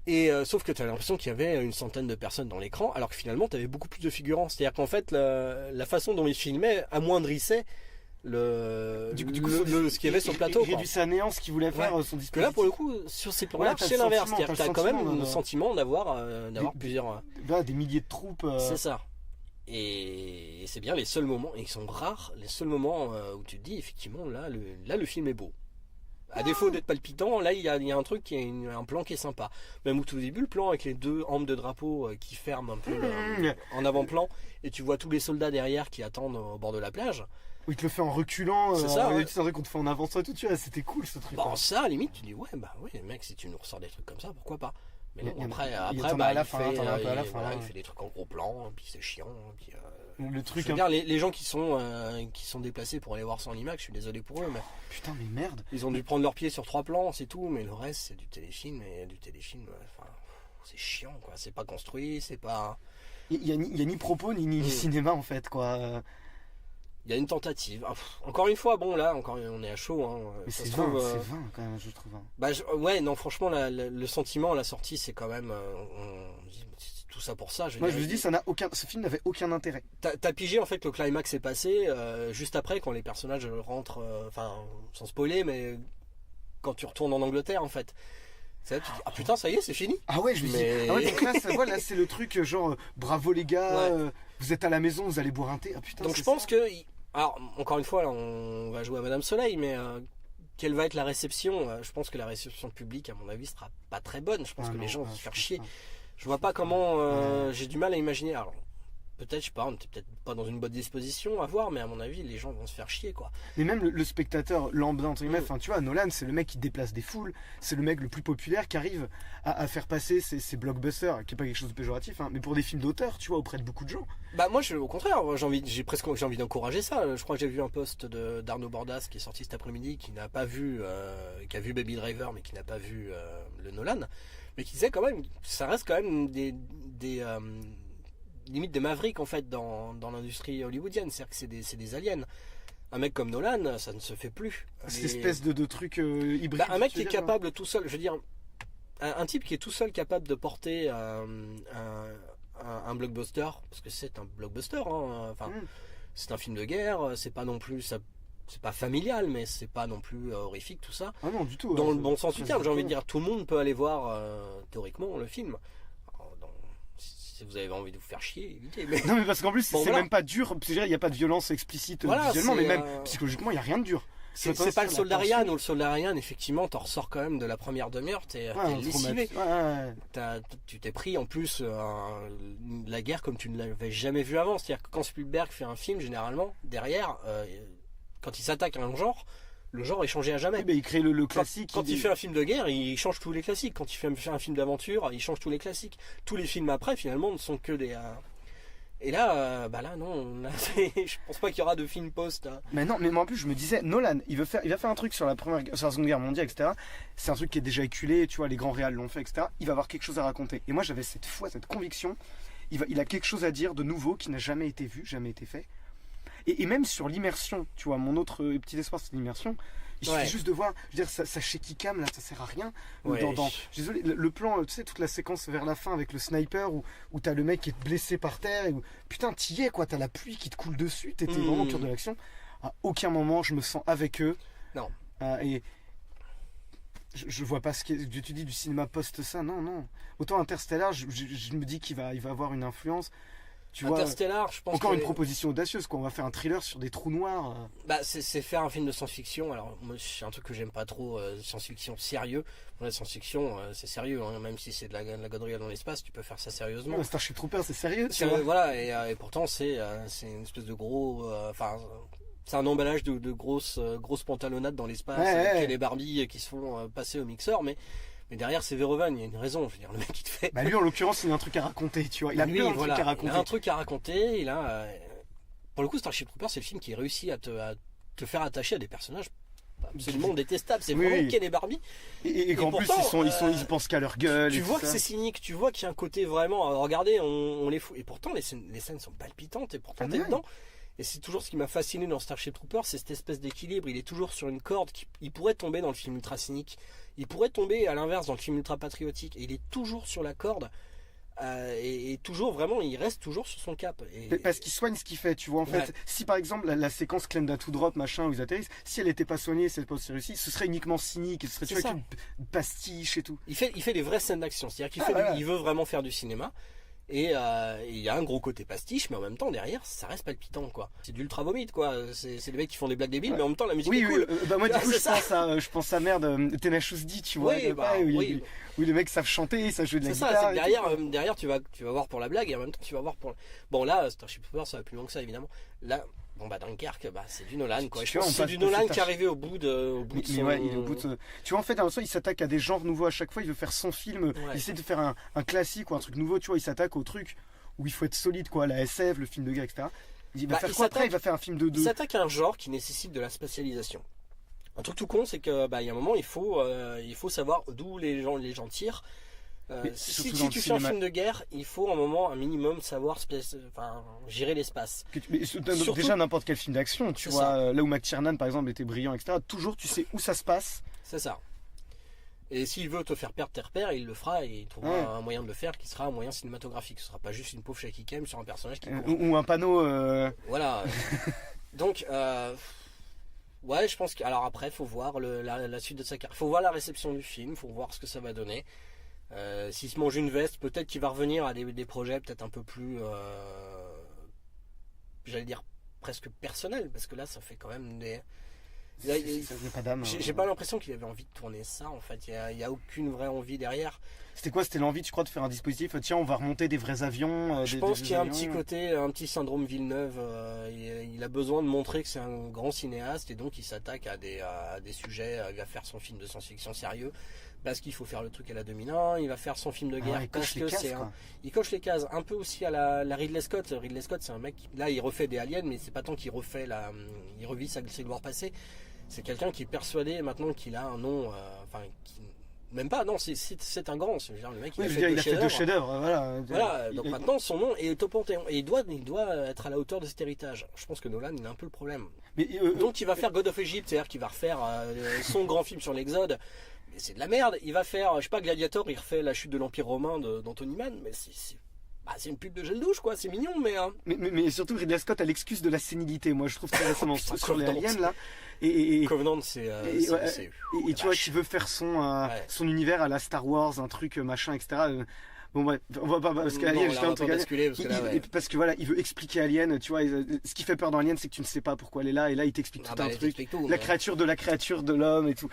Et sauf que tu as l'impression qu'il y avait une centaine de personnes dans l'écran alors que finalement tu avais beaucoup plus de figurants, c'est-à-dire qu'en fait la façon dont il filmait amoindrissait ce qu'il y avait sur le plateau. Il réduisait à néant ce qu'il voulait faire son dispositif. Que là pour le coup sur ces plans là c'est l'inverse, c'est-à-dire que tu as quand même le sentiment d'avoir plusieurs des milliers de troupes. C'est ça. Et c'est bien les seuls moments, et ils sont rares, les seuls moments où tu te dis effectivement là le film est beau. À défaut d'être palpitant, là il y a un truc qui est un plan qui est sympa. Même au tout début, le plan avec les 2 hampes de drapeau qui ferment un peu en avant-plan, et tu vois tous les soldats derrière qui attendent au bord de la plage. Où il te le fait en reculant, c'est ça, ouais. C'est vrai qu'on te fait en avançant et tout, tu vois, c'était cool ce truc. Bon, ça, à la limite, tu dis, ouais, bah oui, mec, si tu nous ressors des trucs comme ça, pourquoi pas. Mais non, après, il fait des trucs en gros plan, puis c'est chiant. Puis, le truc. Je veux dire, les gens qui sont déplacés pour aller voir ça en IMAX, je suis désolé pour eux, mais. Putain, mais merde. Ils ont dû prendre leurs pieds sur 3 plans, c'est tout, mais le reste, c'est du téléfilm, et du téléfilm, enfin, c'est chiant, quoi. C'est pas construit, c'est pas. Il y a ni propos, ni cinéma, en fait, quoi. Il y a une tentative. Encore une fois, bon là, on est à chaud. Hein. Mais c'est 20 quand même, je trouve. Ouais, non, franchement, le sentiment à la sortie, c'est quand même. C'est tout ça pour ça. Je me dis, ce film n'avait aucun intérêt. T'as pigé en fait que le climax est passé juste après, quand les personnages rentrent, sans spoiler, mais quand tu retournes en Angleterre, en fait. C'est là, tu dis, ah putain, ça y est, c'est fini. Ah ouais, je me dis. Ah ouais, donc là, c'est le truc genre, bravo les gars, ouais. Vous êtes à la maison, vous allez boire un thé. Ah putain. Donc je pense que. Alors, encore une fois, là, on va jouer à Madame Soleil, mais quelle va être la réception? Je pense que la réception publique, à mon avis, sera pas très bonne. Je pense que les gens vont se faire chier. Je vois pas comment. J'ai du mal à imaginer. Alors, peut-être, je sais pas, on était peut-être pas dans une bonne disposition à voir, mais à mon avis, les gens vont se faire chier, quoi. Mais même le spectateur lambda, entre guillemets, tu vois, Nolan, c'est le mec qui déplace des foules, c'est le mec le plus populaire qui arrive à faire passer ses blockbusters, qui est pas quelque chose de péjoratif, hein, mais pour des films d'auteur, tu vois, auprès de beaucoup de gens. Bah moi, au contraire, j'ai envie d'encourager ça. Je crois que j'ai vu un post d'Arnaud Bordas qui est sorti cet après-midi, qui n'a pas vu, qui a vu Baby Driver, mais qui n'a pas vu le Nolan, mais qui disait quand même, ça reste quand même limite des mavericks en fait dans l'industrie hollywoodienne, c'est-à-dire que c'est des aliens. Un mec comme Nolan, ça ne se fait plus. Cette espèce de truc hybride. Un mec qui est capable tout seul, je veux dire, un type qui est tout seul capable de porter un blockbuster, parce que c'est un blockbuster, hein, c'est un film de guerre, c'est pas non plus c'est pas familial, mais c'est pas non plus horrifique tout ça. Ah non, du tout. Dans le bon sens du terme, j'ai envie de dire, tout le monde peut aller voir théoriquement le film. Si vous avez envie de vous faire chier, évitez. Mais... Non, mais parce qu'en plus, c'est même pas dur. Il n'y a pas de violence explicite visuellement, mais même psychologiquement, il n'y a rien de dur. C'est pas le soldat Ryan, ou le soldat Ryan, effectivement, t'en ressors quand même de la première demi-heure, t'es lessivé. Tu t'es pris en plus la guerre comme tu ne l'avais jamais vu avant. C'est-à-dire que quand Spielberg fait un film, généralement, derrière, quand il s'attaque à un genre, le genre est changé à jamais. Mais il crée le classique. Quand il fait un film de guerre, il change tous les classiques. Quand il fait un film d'aventure, il change tous les classiques. Tous les films après, finalement, ne sont que des... Et là, là non, là, je pense pas qu'il y aura de film post. Hein. Mais non, mais moi en plus je me disais, Nolan, il va faire un truc sur la Seconde Guerre mondiale, etc. C'est un truc qui est déjà éculé, tu vois, les grands réals l'ont fait, etc. Il va avoir quelque chose à raconter. Et moi j'avais cette conviction, il a quelque chose à dire de nouveau qui n'a jamais été vu, jamais été fait. Et même sur l'immersion, tu vois, mon autre petit espoir c'est l'immersion. Il suffit juste de voir, je veux dire, ça shaky cam là, ça sert à rien. Désolé, le plan, tu sais, toute la séquence vers la fin avec le sniper où t'as le mec qui est blessé par terre et où, putain, t'y es quoi, t'as la pluie qui te coule dessus, t'étais vraiment au cœur de l'action. À aucun moment je me sens avec eux. Non. Et je vois pas ce que tu dis du cinéma post ça, non. Autant Interstellar, je me dis qu'il va avoir une influence. Tu Interstellar, vois, je pense encore une proposition audacieuse, quoi. On va faire un thriller sur des trous noirs. C'est faire un film de science-fiction. Alors moi, c'est un truc que j'aime pas trop, science-fiction sérieux. La science-fiction, c'est sérieux, hein. Même si c'est de la gaudriole dans l'espace, tu peux faire ça sérieusement. Ouais, Starship Troopers, c'est sérieux. Voilà, et pourtant c'est une espèce de gros, c'est un emballage de grosses pantalonnades dans l'espace, avec les Barbies qui se font passer au mixeur, mais derrière c'est Verhoeven, il y a une raison, je veux dire, le mec qui te fait... lui en l'occurrence il a un truc à raconter, tu vois, il a plein de trucs à raconter. Il a un truc à raconter, pour le coup Starship Troopers c'est le film qui réussit à te faire attacher à des personnages absolument détestables, c'est vraiment Ken et Barbie. Et qu'en plus ils pensent qu'à leur gueule. Tu vois que c'est cynique, tu vois qu'il y a un côté vraiment, regardez, on les fout, et pourtant les scènes sont palpitantes, et pourtant t'es dedans. Et c'est toujours ce qui m'a fasciné dans Starship Troopers, c'est cette espèce d'équilibre. Il est toujours sur une corde. Il pourrait tomber dans le film ultra cynique. Il pourrait tomber à l'inverse dans le film ultra patriotique. Et il est toujours sur la corde. Et toujours vraiment, il reste toujours sur son cap. Parce qu'il soigne ce qu'il fait, tu vois. En fait, si par exemple la séquence Clem to Drop, machin, où ils atterrissent, si elle n'était pas soignée, cette post réussie, ce serait uniquement cynique. Ce serait une pastiche et tout. Il fait des vraies scènes d'action. C'est-à-dire qu'il il veut vraiment faire du cinéma. Et il y a un gros côté pastiche, mais en même temps derrière ça reste palpitant quoi. C'est du ultra vomite quoi. C'est les mecs qui font des blagues débiles, mais en même temps la musique est cool. Moi du coup je pense à merde Tenacious D, tu vois, où les mecs savent chanter, ils savent jouer de la guitare. C'est derrière tu vas voir pour la blague et en même temps tu vas voir pour. Bon là Starship Troopers ça va plus loin que ça évidemment. Là Dunkerque c'est du Nolan quoi. Je pense que c'est du Nolan qui est arrivé au bout de son... ouais, il est au bout de... Tu vois en fait dans le sens il s'attaque à des genres nouveaux à chaque fois, il veut faire son film, il essaie de faire un classique ou un truc nouveau, tu vois, il s'attaque au truc où il faut être solide quoi, la SF, le film de guerre, etc. Il va faire quoi après? Il va faire un film de deux. Il s'attaque à un genre qui nécessite de la spatialisation. Un truc tout con, c'est que il y a un moment il faut savoir d'où les gens tirent. Si tu fais un film de guerre, il faut un moment un minimum savoir gérer l'espace. Déjà n'importe quel film d'action, tu vois, là où McTiernan par exemple était brillant, etc. Toujours tu sais où ça se passe. C'est ça. Et s'il veut te faire perdre tes repères, il le fera et il trouvera un moyen de le faire qui sera un moyen cinématographique. Ce sera pas juste une pauvre shaky cam sur un personnage qui court. Ou un panneau. Voilà. Donc, ouais, je pense que. Alors après, faut voir la suite de sa carrière. Faut voir la réception du film, faut voir ce que ça va donner. S'il se mange une veste, peut-être qu'il va revenir à des projets peut-être un peu plus. J'allais dire presque personnels, parce que là, ça fait quand même des. J'ai pas l'impression qu'il avait envie de tourner ça en fait, il y a aucune vraie envie derrière. C'était quoi? C'était l'envie, tu crois, de faire un dispositif, tiens on va remonter des vrais avions, je pense qu'il y a un petit côté, un petit syndrome Villeneuve, il a besoin de montrer que c'est un grand cinéaste et donc il s'attaque à des sujets, il va faire son film de science-fiction sérieux parce qu'il faut faire le truc à la 2001, il va faire son film de guerre parce que il coche les cases, un peu aussi à la Ridley Scott. Ridley Scott c'est un mec, là il refait des aliens mais c'est pas tant qu'il refait il revit ses gloires passées. C'est quelqu'un qui est persuadé maintenant qu'il a un nom, même pas, non, c'est un grand, c'est le mec il a fait deux chefs-d'œuvre, voilà. Donc maintenant son nom est au Panthéon et il doit être à la hauteur de cet héritage. Je pense que Nolan il a un peu le problème. Donc il va faire God of Egypt, c'est-à-dire qu'il va refaire son grand film sur l'Exode. Mais c'est de la merde. Il va faire, je sais pas, Gladiator, il refait la chute de l'Empire romain d'Anthony Mann, mais c'est une pub de gel douche quoi, c'est mignon mais surtout Ridley Scott a l'excuse de la sénilité, moi je trouve très récemment sur les aliens là Covenant c'est tu vois qui veut faire son univers à la Star Wars, un truc machin etc. Bon bref, on va pas parce qu'Alien justement parce que voilà, il veut expliquer Alien, tu vois, ce qui fait peur dans Alien c'est que tu ne sais pas pourquoi elle est là et là il t'explique tout un truc, la créature de l'homme et tout.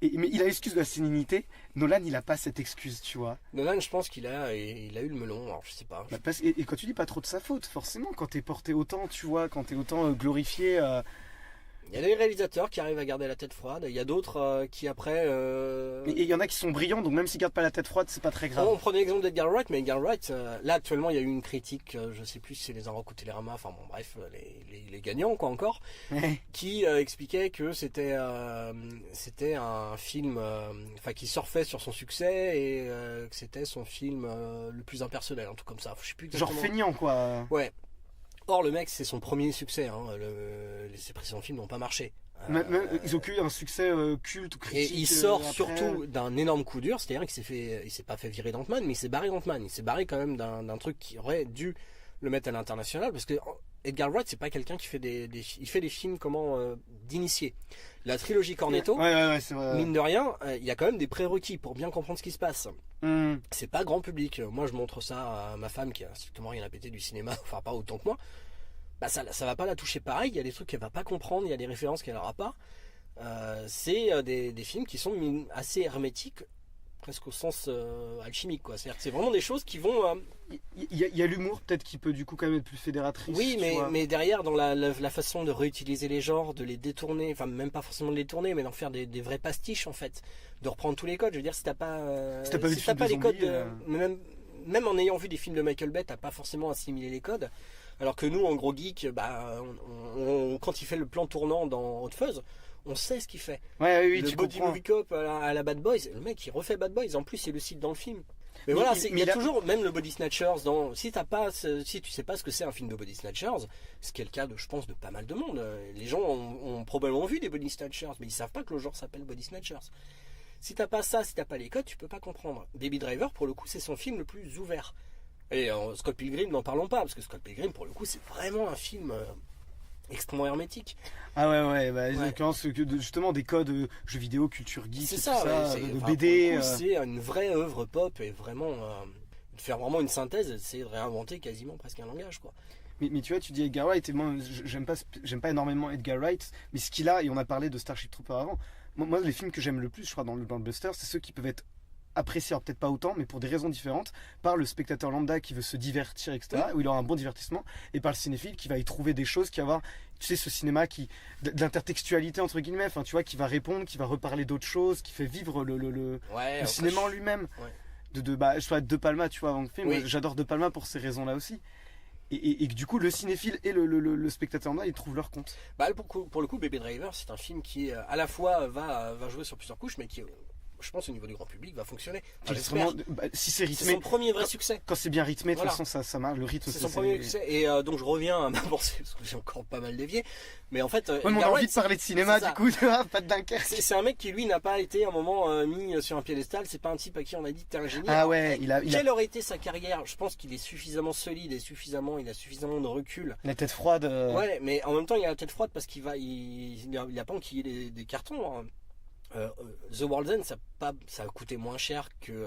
Mais il a l'excuse de la sénilité. Nolan, il a pas cette excuse, tu vois. Nolan, je pense qu'il a eu le melon. Alors, je sais pas. Et quand tu dis pas trop de sa faute, forcément, quand t'es porté autant, tu vois, quand t'es autant glorifié. Il y a des réalisateurs qui arrivent à garder la tête froide. Il y a d'autres qui après. Et il y en a qui sont brillants, donc même s'ils gardent pas la tête froide, c'est pas très grave. On prenait l'exemple d'Edgar Wright, mais Edgar Wright, là actuellement, il y a eu une critique. Je sais plus si c'est les Arocs ou Télérama. Enfin bon, bref, les gagnants quoi encore, qui expliquaient que c'était un film, qui surfait sur son succès et que c'était son film le plus impersonnel, un truc comme ça. Je sais plus exactement. Genre feignant quoi. Ouais. Or le mec c'est son premier succès, ses précédents films n'ont pas marché. Ils ont eu un succès culte ou critique. Et il sort surtout d'un énorme coup dur, c'est-à-dire qu'il s'est pas fait virer d'Ant-Man, mais il s'est barré d'Ant-Man. Il s'est barré quand même d'un truc qui aurait dû le mettre à l'international, parce que Edgar Wright c'est pas quelqu'un qui fait il fait des films d'initiés. La trilogie Cornetto, c'est vrai. Mine de rien, il y a quand même des prérequis pour bien comprendre ce qui se passe. C'est pas grand public. Moi je montre ça à ma femme qui a strictement rien à péter du cinéma, enfin pas autant que moi. Ça va pas la toucher pareil, il y a des trucs qu'elle va pas comprendre, il y a des références qu'elle aura pas. C'est des films qui sont assez hermétiques, presque au sens alchimique quoi. C'est-à-dire que c'est vraiment des choses qui vont. Il y a l'humour peut-être qui peut du coup quand même être plus fédératrice. Oui, mais derrière dans la façon de réutiliser les genres, de les détourner, enfin même pas forcément de les tourner, mais d'en faire des vrais pastiches en fait, de reprendre tous les codes. Je veux dire si t'as pas les codes, même en ayant vu des films de Michael Bay, t'as pas forcément assimilé les codes. Alors que nous, en gros geek, quand il fait le plan tournant dans Hot Fuzz, on sait ce qu'il fait. Le Body Movie Cop à la Bad Boys, le mec il refait Bad Boys, en plus il le cite dans le film. Mais voilà, il y a toujours, même le Body Snatchers, si tu sais pas ce que c'est un film de Body Snatchers, ce qui est le cas je pense de pas mal de monde. Les gens ont probablement vu des Body Snatchers, mais ils savent pas que le genre s'appelle Body Snatchers. Si t'as pas ça, si t'as pas les codes, tu peux pas comprendre. Baby Driver, pour le coup, c'est son film le plus ouvert. Et Scott Pilgrim, n'en parlons pas, parce que Scott Pilgrim, pour le coup, c'est vraiment un film extrêmement hermétique. Justement des codes jeux vidéo, culture geek, c'est tout ça, de BD. C'est une vraie œuvre pop et vraiment. faire vraiment une synthèse et d'essayer de réinventer quasiment presque un langage, quoi. Mais tu vois, tu dis Edgar Wright, et moi j'aime pas énormément Edgar Wright, mais ce qu'il a, et on a parlé de Starship Troopers avant, moi les films que j'aime le plus, je crois, dans le blockbuster, c'est ceux qui peuvent être apprécié, alors peut-être pas autant, mais pour des raisons différentes, par le spectateur lambda qui veut se divertir, etc., où il aura un bon divertissement, et par le cinéphile qui va y trouver des choses, qui va avoir, tu sais, ce cinéma de l'intertextualité, entre guillemets, enfin, tu vois, qui va répondre, qui va reparler d'autres choses, qui fait vivre le cinéma en lui-même. Ouais. Je vois De Palma, tu vois, avant le film, oui. J'adore De Palma pour ces raisons-là aussi. Et que du coup, le cinéphile et le spectateur lambda, ils trouvent leur compte. Pour le coup, Baby Driver, c'est un film qui, à la fois, va jouer sur plusieurs couches, mais qui, je pense, au niveau du grand public, va fonctionner. Enfin, si c'est rythmé, c'est son premier vrai succès. Quand c'est bien rythmé, de toute façon, ça marche. Le rythme, c'est son premier succès. Et donc, je reviens à ma pensée, parce que j'ai encore pas mal dévié. Mais en fait, on a envie de parler de cinéma, du coup, pas de Dunkerque. C'est un mec qui, lui, n'a pas été un moment mis sur un piédestal. C'est pas un type à qui on a dit t'es un génie. Ah ouais, quelle aurait été sa carrière? Je pense qu'il est suffisamment solide et il a suffisamment de recul. La tête froide. Ouais, mais en même temps, il a la tête froide parce qu'il a pas enquillé des cartons. Hein. The World's End, ça a coûté moins cher que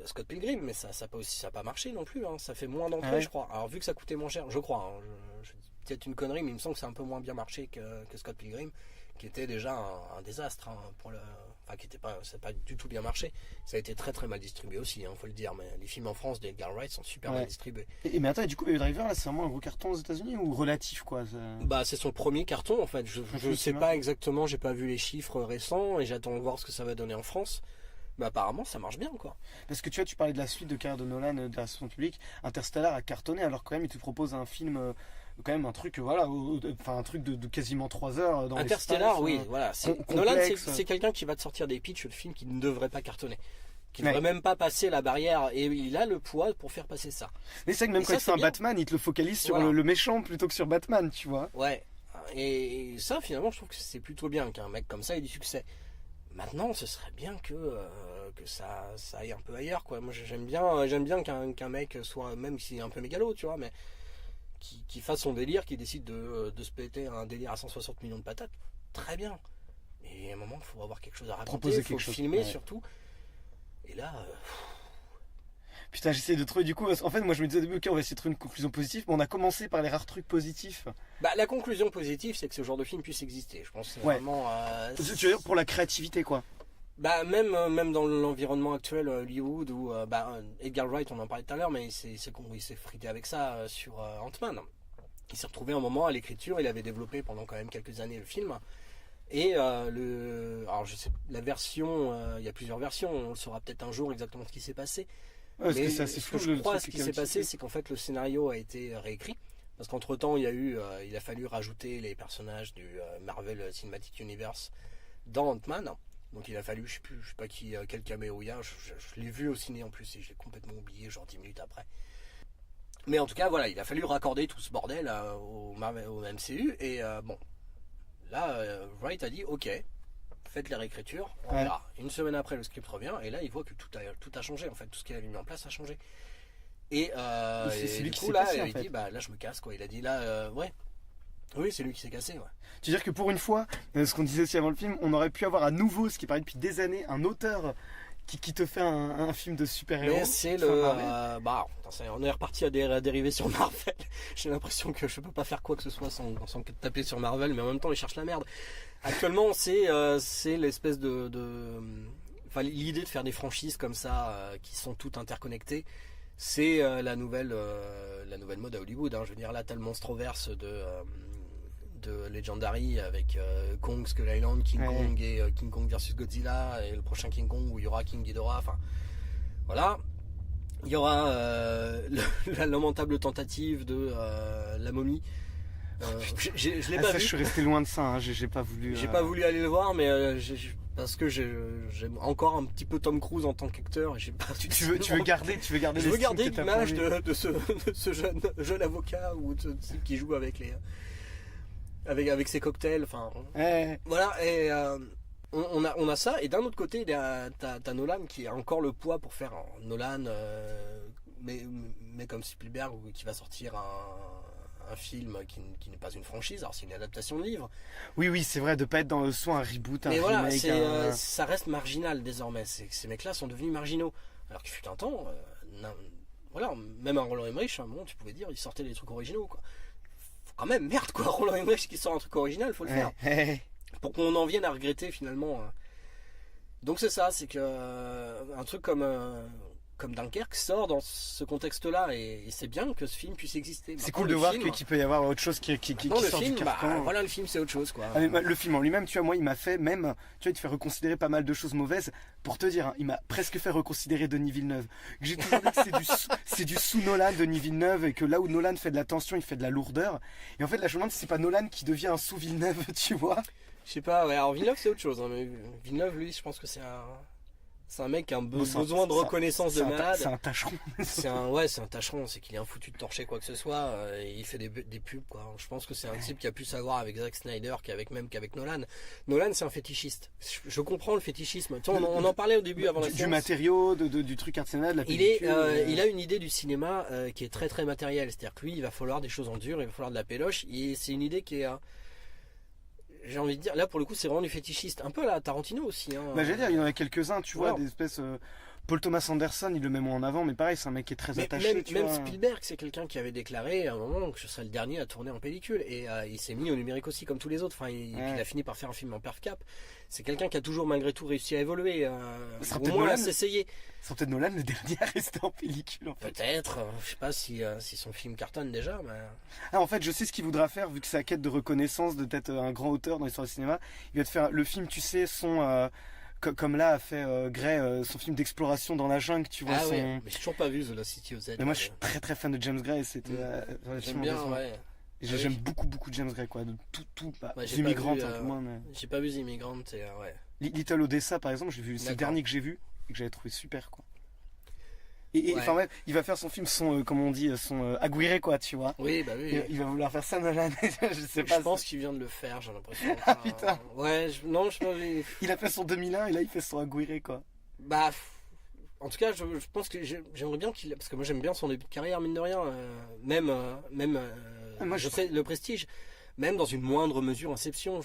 Scott Pilgrim, mais ça a pas marché non plus. Hein. Ça fait moins d'entrées, je crois. Alors vu que ça coûtait moins cher, je crois. Hein, je dis peut-être une connerie, mais il me semble que ça a un peu moins bien marché que Scott Pilgrim, qui était déjà un désastre hein, qui était pas, ça n'a pas du tout bien marché. Ça a été très très mal distribué aussi, faut le dire. Mais les films en France d'Edgar Wright sont super mal distribués. Mais attends, et du coup, Baby Driver, là, c'est vraiment un gros carton aux États-Unis ou relatif, quoi? C'est son premier carton en fait. Je sais pas exactement, j'ai pas vu les chiffres récents et j'attends de voir ce que ça va donner en France. Mais apparemment, ça marche bien, quoi. Parce que tu vois, tu parlais de la suite de carrière de Nolan, de la réception publique. Interstellar a cartonné, alors quand même, il te propose un film, quand même un truc, un truc de quasiment 3 heures dans Interstellar, oui, voilà. Nolan, c'est quelqu'un qui va te sortir des pitchs de films qui ne devraient pas cartonner. Qui ne devrait même pas passer la barrière, et il a le poids pour faire passer ça. Mais c'est vrai que même quand il fait un Batman, il te le focalise sur le méchant plutôt que sur Batman, tu vois. Ouais. Et ça, finalement, je trouve que c'est plutôt bien qu'un mec comme ça ait du succès. Maintenant, ce serait bien que ça aille un peu ailleurs, quoi. Moi, j'aime bien qu'un mec soit, même s'il est un peu mégalo, tu vois, mais qui fasse son délire, qui décide de se péter un délire à 160 millions de patates. Très bien. Mais à un moment, il faut avoir quelque chose à raconter, il faut filmer surtout. Et là... Putain, j'essaie de trouver du coup. En fait, moi je me disais au début, ok, on va essayer de trouver une conclusion positive, mais on a commencé par les rares trucs positifs. La conclusion positive, c'est que ce genre de film puisse exister. Je pense que c'est vraiment. Tu veux dire pour la créativité, quoi. Même dans l'environnement actuel, Hollywood, où Edgar Wright, on en parlait tout à l'heure, mais il s'est frité avec ça sur Ant-Man. Il s'est retrouvé un moment à l'écriture, il avait développé pendant quand même quelques années le film. Et alors je sais, la version, il y a plusieurs versions, on le saura peut-être un jour exactement ce qui s'est passé. Ouais, mais je crois ce qui s'est passé, c'est qu'en fait le scénario a été réécrit. Parce qu'entre temps, il a fallu rajouter les personnages du Marvel Cinematic Universe dans Ant-Man. Donc il a fallu, je sais pas quel caméo il y a, je l'ai vu au ciné en plus et je l'ai complètement oublié, genre 10 minutes après. Mais en tout cas, voilà, il a fallu raccorder tout ce bordel au MCU. Et là, Wright a dit, ok, faites la réécriture, on verra. Une semaine après, le script revient, et là, il voit que tout a changé, en fait, tout ce qu'il avait mis en place a changé. Et c'est lui du qui coup, s'est cassé, il dit, là, je me casse, quoi. Il a dit, oui, c'est lui qui s'est cassé, ouais. Tu veux dire que pour une fois, ce qu'on disait aussi avant le film, on aurait pu avoir à nouveau, ce qui paraît depuis des années, un auteur qui te fait un film de super-héros. Mais c'est on est reparti à dériver sur Marvel. J'ai l'impression que je peux pas faire quoi que ce soit sans taper sur Marvel, mais en même temps, ils cherchent la merde. Actuellement, c'est l'espèce l'idée de faire des franchises comme ça, qui sont toutes interconnectées. C'est la nouvelle mode à Hollywood. Hein. Je veux dire, là, t'as le Monstroverse de Legendary avec Kong Skull Island, King Kong et King Kong versus Godzilla, et le prochain King Kong où il y aura King Ghidorah. Enfin, voilà. Il y aura la lamentable tentative de la momie. Je l'ai pas vu. Je suis resté loin de ça. Hein. J'ai pas voulu. J'ai pas voulu aller le voir, mais parce que j'aime encore un petit peu Tom Cruise en tant qu'acteur. Et j'ai pas. Tu veux garder l'image de ce jeune avocat ou de type qui joue avec ses cocktails. Enfin. Voilà. Et on a ça. Et d'un autre côté, t'as Nolan qui a encore le poids pour faire Nolan, mais comme Spielberg, qui va sortir un film qui n'est pas une franchise, alors c'est une adaptation de livre. Oui, c'est vrai, de pas être dans soit un reboot, mais un remake. Ça reste marginal désormais. Ces mecs-là sont devenus marginaux. Alors qu'il fut un temps, voilà, même un Roland Emmerich, à un moment, tu pouvais dire, il sortait des trucs originaux, quoi. Faut quand même, merde, quoi, Roland Emmerich qui sort un truc original, faut le faire. Pour qu'on en vienne à regretter, finalement. Donc c'est ça, c'est que un truc comme Dunkerque sort dans ce contexte-là, et c'est bien que ce film puisse exister. C'est cool de voir qu'il peut y avoir autre chose qui sort du carcan. Voilà, le film c'est autre chose, quoi. Le film en lui-même, tu vois, moi il m'a fait même, tu vois, il te fait reconsidérer pas mal de choses mauvaises. Pour te dire, hein, il m'a presque fait reconsidérer Denis Villeneuve. J'ai toujours dit que c'est du sous-Nolan, Denis Villeneuve, et que là où Nolan fait de la tension, il fait de la lourdeur. Et en fait, là je me demande si c'est pas Nolan qui devient un sous-Villeneuve, tu vois. Je sais pas, ouais, alors Villeneuve c'est autre chose, hein, mais Villeneuve, lui, je pense que c'est un mec qui a besoin de reconnaissance de malade. C'est un tâcheron. C'est un tâcheron, c'est qu'il est un foutu de torcher quoi que ce soit, et il fait des pubs, quoi. Je pense que c'est un type qui a pu savoir avec Zack Snyder qu'avec Nolan. Nolan c'est un fétichiste. Je comprends le fétichisme. On en parlait au début avant la séance. Du matériau, du truc artisanal, de la pellicule. Il a une idée du cinéma qui est très très matérielle. C'est-à-dire que lui, il va falloir des choses en dur, il va falloir de la péloche, et c'est une idée qui est... j'ai envie de dire, là pour le coup c'est vraiment du fétichiste, un peu à la Tarantino aussi. Hein. J'allais dire, il y en a quelques-uns, tu vois, des espèces... Paul Thomas Anderson, il le met moins en avant, mais pareil, c'est un mec qui est très attaché. Même Spielberg, c'est quelqu'un qui avait déclaré à un moment que ce serait le dernier à tourner en pellicule, et il s'est mis au numérique aussi comme tous les autres, puis il a fini par faire un film en perf cap. C'est quelqu'un qui a toujours malgré tout réussi à évoluer, au moins à s'essayer. C'est peut-être Nolan le dernier à rester en pellicule en fait. Peut-être, je sais pas si son film cartonne déjà. Mais... en fait je sais ce qu'il voudra faire, vu que sa quête de reconnaissance, de d'être un grand auteur dans l'histoire du cinéma, il va te faire le film, tu sais, comme là a fait Gray, son film d'exploration dans la jungle, tu vois. Oui, mais j'ai toujours pas vu The Lost City of Z. Mais moi je suis très très fan de James Gray, c'était j'aime bien, ouais. J'aime beaucoup James Gray, quoi, de tout. The Immigrant un peu moins, mais... J'ai pas vu The Immigrant, ouais. Little Odessa par exemple, j'ai vu, c'est le dernier que j'ai vu et que j'avais trouvé super, quoi. Et ouais. Enfin ouais, il va faire son film, comme on dit, son Aguirre, quoi, tu vois. Oui, bah oui. Il va vouloir faire ça, Nolan. Je sais pas. Je pense qu'il vient de le faire, j'ai l'impression. Ah putain. Ouais, il a fait son 2001 et là il fait son Aguirre, quoi. Bah, en tout cas, je pense que j'aimerais bien parce que moi j'aime bien son début de carrière, mine de rien. Je sais, le Prestige, même dans une moindre mesure, Inception.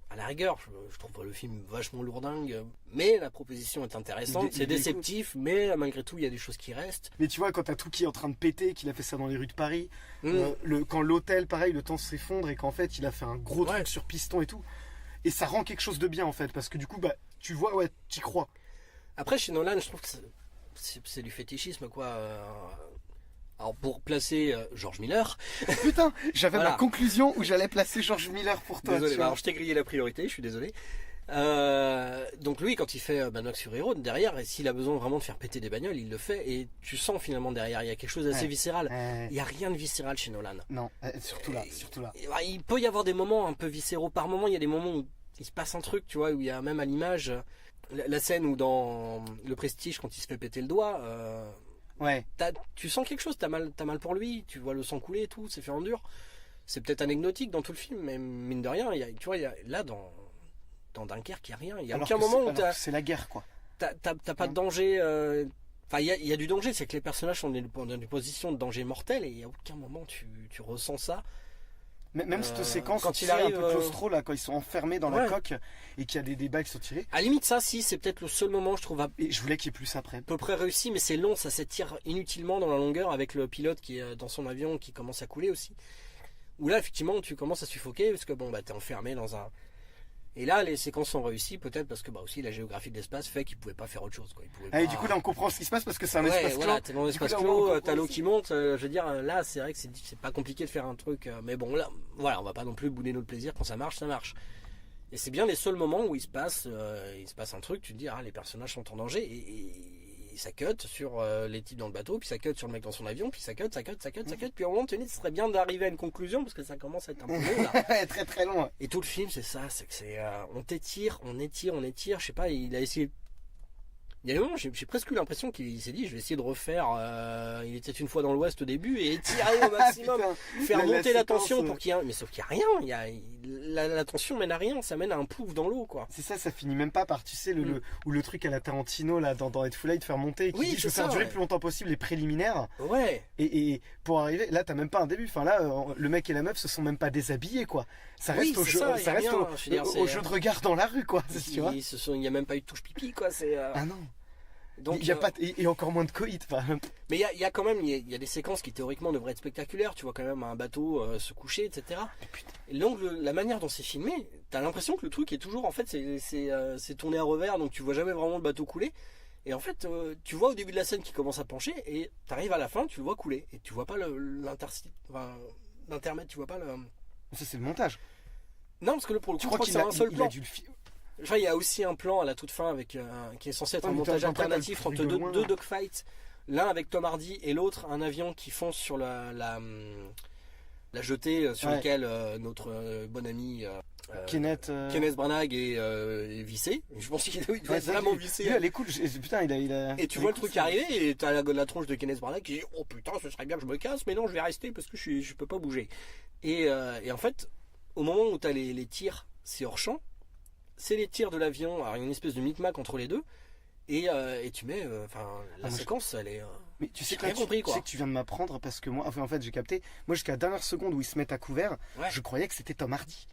À la rigueur, je trouve le film vachement lourdingue, mais la proposition est intéressante, c'est déceptif, mais malgré tout, il y a des choses qui restent. Mais tu vois, quand t'as tout qui est en train de péter, qu'il a fait ça dans les rues de Paris, quand l'hôtel, pareil, le temps s'effondre et qu'en fait, il a fait un gros truc sur piston et tout, et ça rend quelque chose de bien, en fait, parce que du coup, bah, tu vois, ouais, t'y crois. Après, chez Nolan, je trouve que c'est du fétichisme, quoi. Alors pour placer George Miller. Putain, j'avais ma conclusion où j'allais placer George Miller pour toi. Désolé, alors je t'ai grillé la priorité, je suis désolé. Donc lui, quand il fait Mad Max Fury Road, derrière, s'il a besoin vraiment de faire péter des bagnoles, il le fait, et tu sens finalement derrière, il y a quelque chose d'assez viscéral. Il n'y a rien de viscéral chez Nolan. Non, surtout là. Il peut y avoir des moments un peu viscéraux. Par moment, il y a des moments où il se passe un truc, tu vois, où il y a même à l'image la scène où dans Le Prestige, quand il se fait péter le doigt. Ouais. Tu sens quelque chose, t'as mal pour lui, tu vois le sang couler et tout, c'est fait en dur. C'est peut-être anecdotique dans tout le film, mais mine de rien, là dans Dunkerque, il n'y a rien. Il n'y a aucun moment où c'est la guerre, quoi. T'as pas de danger. Enfin, il y a du danger, c'est que les personnages sont dans une position de danger mortel et il n'y a aucun moment tu ressens ça. Même cette séquence quand il arrive un peu claustro là, quand ils sont enfermés dans la coque et qu'il y a des balles qui sont tirées. À la limite ça, si c'est peut-être le seul moment je trouve. Et je voulais qu'il y ait plus après. À peu près réussi, mais c'est long, ça s'étire inutilement dans la longueur avec le pilote qui est dans son avion qui commence à couler aussi. Où là effectivement tu commences à suffoquer parce que t'es enfermé dans un. Et là, les séquences sont réussies, peut-être parce que aussi la géographie de l'espace fait qu'ils pouvaient pas faire autre chose, quoi. Et du coup, là, on comprend ce qui se passe parce que c'est un espace clos. Voilà, t'es dans un espace clos, t'as l'eau qui monte. Je veux dire, là, c'est vrai que c'est pas compliqué de faire un truc. Mais bon, là, voilà, on va pas non plus bouder notre plaisir. Quand ça marche, ça marche. Et c'est bien les seuls moments où il se passe un truc. Tu te dis, les personnages sont en danger et ça cut sur les types dans le bateau, puis ça cut sur le mec dans son avion, puis ça cut. Puis au moment donné, ce serait bien d'arriver à une conclusion parce que ça commence à être un peu long là. Très très long. Et tout le film, c'est ça, c'est que on t'étire, on étire. Je sais pas, il a essayé. Il y a des moments, j'ai presque eu l'impression qu'il s'est dit, je vais essayer de refaire. Il était une fois dans l'Ouest au début et étirer au maximum, faire monter la tension pour qu'il y ait. Mais sauf qu'il n'y a rien. La tension mène à rien, ça mène à un plouf dans l'eau, quoi. C'est ça finit même pas par, tu sais, le truc à la Tarantino là dans Hateful Eight, de faire monter et qui dit je veux faire durer le plus longtemps possible les préliminaires. Ouais. Et pour arriver, là t'as même pas un début. Enfin là, le mec et la meuf se sont même pas déshabillés, quoi. Ça reste au jeu de regard dans la rue, quoi. Il n'y a même pas eu de touche pipi, quoi. Ah non. Donc, il y a pas et encore moins de coït. Enfin, mais il y a quand même il y a des séquences qui théoriquement devraient être spectaculaires. Tu vois quand même un bateau se coucher, etc. Et donc la manière dont c'est filmé, t'as l'impression que le truc est toujours en fait c'est tourné à revers, donc tu vois jamais vraiment le bateau couler. Et en fait, tu vois au début de la scène qu'il commence à pencher et t'arrives à la fin, tu le vois couler et tu vois pas l'intermède, tu vois pas le. ça c'est le montage. Non, parce que pour le coup, Tu je crois crois que qu'il c'est un seul il plan. a dû le filmer. Enfin, il y a aussi un plan à la toute fin avec qui est censé être un mais montage après, t'as le alternatif truc entre de loin. deux dogfights. L'un avec Tom Hardy et l'autre un avion qui fonce sur la jetée sur laquelle notre bon ami Kenneth Branagh est vissé. Je pense qu'il doit être vraiment vissé. Lui, elle est cool. Putain, il a. Et tu vois le truc arriver et t'as la tronche de Kenneth Branagh qui dit oh putain ce serait bien que je me casse mais non je vais rester parce que je peux pas bouger. Et en fait au moment où t'as les tirs c'est hors champ. C'est les tirs de l'avion, alors il y a une espèce de micmac entre les deux, et tu mets, la séquence, elle est. Mais tu sais rien compris quoi. Tu sais que tu viens de m'apprendre parce que moi, en fait, j'ai capté. Moi, jusqu'à la dernière seconde où ils se mettent à couvert, je croyais que c'était Tom Hardy.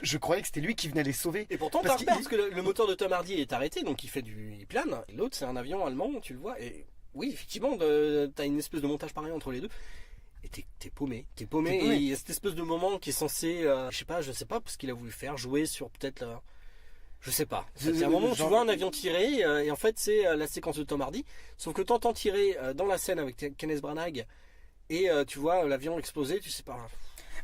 Je croyais que c'était lui qui venait les sauver. Et pourtant, t'as repère parce que le moteur de Tom Hardy est arrêté, donc il plane. Et l'autre, c'est un avion allemand, tu le vois. Et oui, effectivement, t'as une espèce de montage pareil entre les deux. Et t'es paumé. Et il y a cette espèce de moment qui est censé, je sais pas, parce qu'il a voulu faire jouer sur peut-être, je sais pas. C'est un moment où tu vois un avion tirer, et en fait c'est la séquence de Tom Hardy. Sauf que t'entends tirer dans la scène avec Kenneth Branagh, et tu vois l'avion exploser, tu sais pas.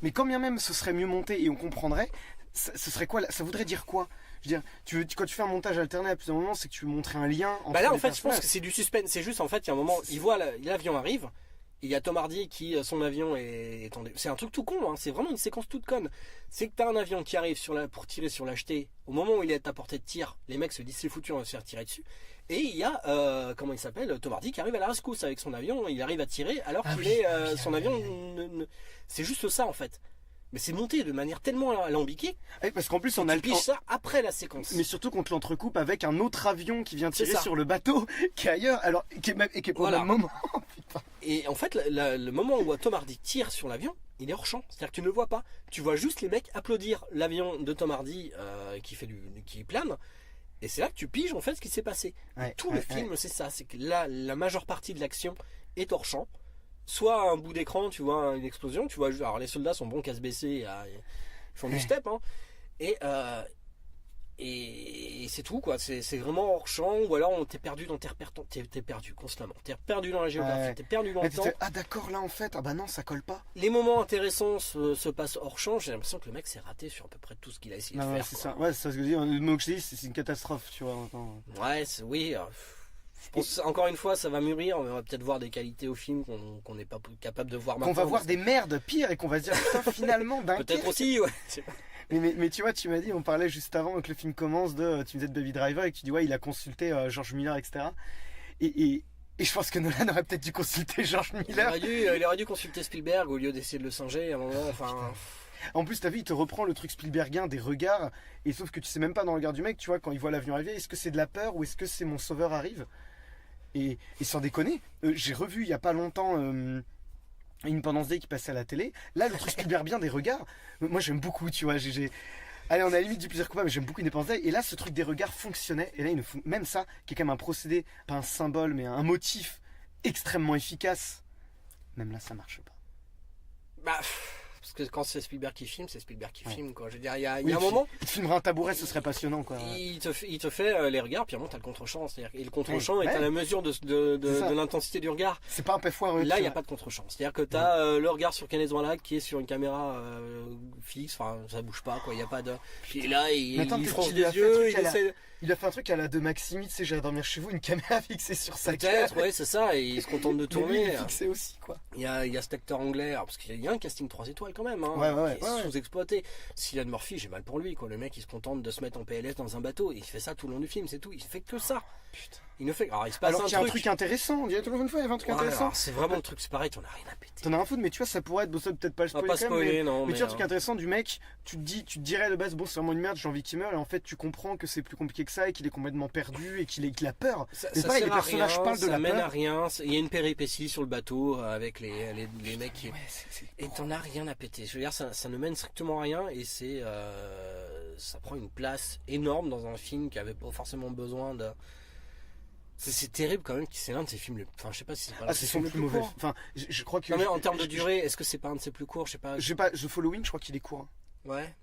Mais quand bien même ce serait mieux monté et on comprendrait, ce serait quoi? Ça voudrait dire quoi? Je veux dire, quand tu fais un montage alterné à plusieurs moments, c'est que tu veux montrer un lien entre là en les fait je pense personnages. que c'est du suspense. C'est juste en fait il y a un moment, il voit l'avion arrive. Il y a Tom Hardy qui, son avion est en... C'est un truc tout con, hein. C'est vraiment une séquence toute conne. C'est que t'as un avion qui arrive pour tirer sur la jetée. Au moment où il est à portée de tir, les mecs se disent c'est foutu, on va se faire tirer dessus. Et il y a, comment il s'appelle, Tom Hardy qui arrive à la rescousse avec son avion. Il arrive à tirer alors qu'il son avion... C'est juste ça en fait. Mais c'est monté de manière tellement alambiquée. Parce qu'en plus, on a ça après la séquence. Mais surtout qu'on te l'entrecoupe avec un autre avion qui vient tirer sur le bateau qui est ailleurs, alors qui est pas au même moment. Putain. Et en fait, le moment où Tom Hardy tire sur l'avion, il est hors champ. C'est-à-dire que tu ne le vois pas. Tu vois juste les mecs applaudir l'avion de Tom Hardy qui plane. Et c'est là que tu piges en fait ce qui s'est passé. Tout le film, c'est ça. C'est que là, la majeure partie de l'action est hors champ. Soit un bout d'écran, tu vois une explosion, tu vois. Alors les soldats sont bons qu'à se baisser, ils font du step, hein. Et c'est tout quoi. C'est vraiment hors champ. Ou alors t'es perdu dans t'es perdu constamment. T'es perdu dans la géographie, t'es perdu dans le temps. Ah d'accord là en fait. Ah bah non ça colle pas. Les moments intéressants se passent hors champ. J'ai l'impression que le mec s'est raté sur à peu près tout ce qu'il a essayé de faire. C'est ça. Ouais c'est ça ce que je dis. Le mot que je dis c'est une catastrophe tu vois. Ouais oui. Je pense encore une fois ça va mûrir, on va peut-être voir des qualités au film qu'on n'est pas capable de voir maintenant. Qu'on va voir des merdes pires et qu'on va se dire putain finalement peut-être aussi ouais. Mais tu vois tu m'as dit, on parlait juste avant que le film commence tu me disais de Baby Driver et que tu dis ouais il a consulté George Miller etc. Et je pense que Nolan aurait peut-être dû consulter George Miller. Il aurait dû consulter Spielberg au lieu d'essayer de le singer à un moment. En plus t'as vu il te reprend le truc Spielbergien des regards et sauf que tu sais même pas dans le regard du mec tu vois quand il voit l'avion arriver est-ce que c'est de la peur ou est-ce que c'est mon sauveur arrive. Et sans déconner, j'ai revu il y a pas longtemps Independence Day qui passait à la télé. Là, le truc Spielbergien des regards, moi j'aime beaucoup, tu vois. Allez, on a la limite du plaisir coupable, mais j'aime beaucoup Independence Day. Et là, ce truc des regards fonctionnait. Et là, même ça, qui est quand même un procédé, pas un symbole, mais un motif extrêmement efficace. Même là, ça marche pas. Bah. Parce que quand c'est Spielberg qui filme, c'est Spielberg qui filme quoi. Je veux dire, il y a un moment. Il te filmerait un tabouret, ce serait passionnant quoi. Il te fait les regards, puis à un moment t'as le contre-champ. Et le contre-champ est à la mesure de l'intensité du regard. C'est pas un peu foireux. Là, il n'y a pas de contre-champ. C'est-à-dire que t'as le regard sur Kenneth Branagh qui est sur une caméra fixe, enfin ça bouge pas quoi. Il y a pas de. Puis là, il fronce des yeux, il a fait un truc à la de Maximi, tu sais, j'ai à dormir chez vous, une caméra fixée sur sa tête. Peut-être, ouais, c'est ça, et il se contente de tourner. Il est fixé aussi, quoi. Il y a cet acteur anglais, parce qu'il y a un casting 3 étoiles quand même, hein, qui est sous-exploité. Cillian Murphy, j'ai mal pour lui, quoi. Le mec, il se contente de se mettre en PLS dans un bateau, et il fait ça tout le long du film, c'est tout. Il fait que ça. Putain. Il ne fait. Alors, il se passe qu'il y a un truc intéressant, on dirait toujours une fois, il y avait un truc intéressant. C'est vraiment le truc, c'est pareil, t'en as rien à péter. T'en as un foutre, mais tu vois, ça pourrait être, bon, ça peut-être pas le spoiler, pas spoiler, mais tu vois, un truc intéressant du mec, tu te dirais de base, bon, c'est vraiment une merde, j'ai envie qu'il meure, et en fait, tu comprends que c'est plus compliqué que ça, et qu'il est complètement perdu, et qu'il a peur. C'est pas, les personnages parlent de la peur. Ça mène à rien, il y a une péripétie sur le bateau avec les mecs qui. Et t'en as rien à péter. Je veux dire, ça ne mène strictement à rien, et ça prend une place énorme dans un film qui avait pas forcément besoin C'est terrible quand même, c'est l'un de ses films les... Enfin, je sais pas si c'est pas c'est son plus mauvais. Enfin, je crois que... Non mais en termes de durée, est-ce que c'est pas un de ses plus courts? Je sais pas. The Following, je crois qu'il est court. Ouais.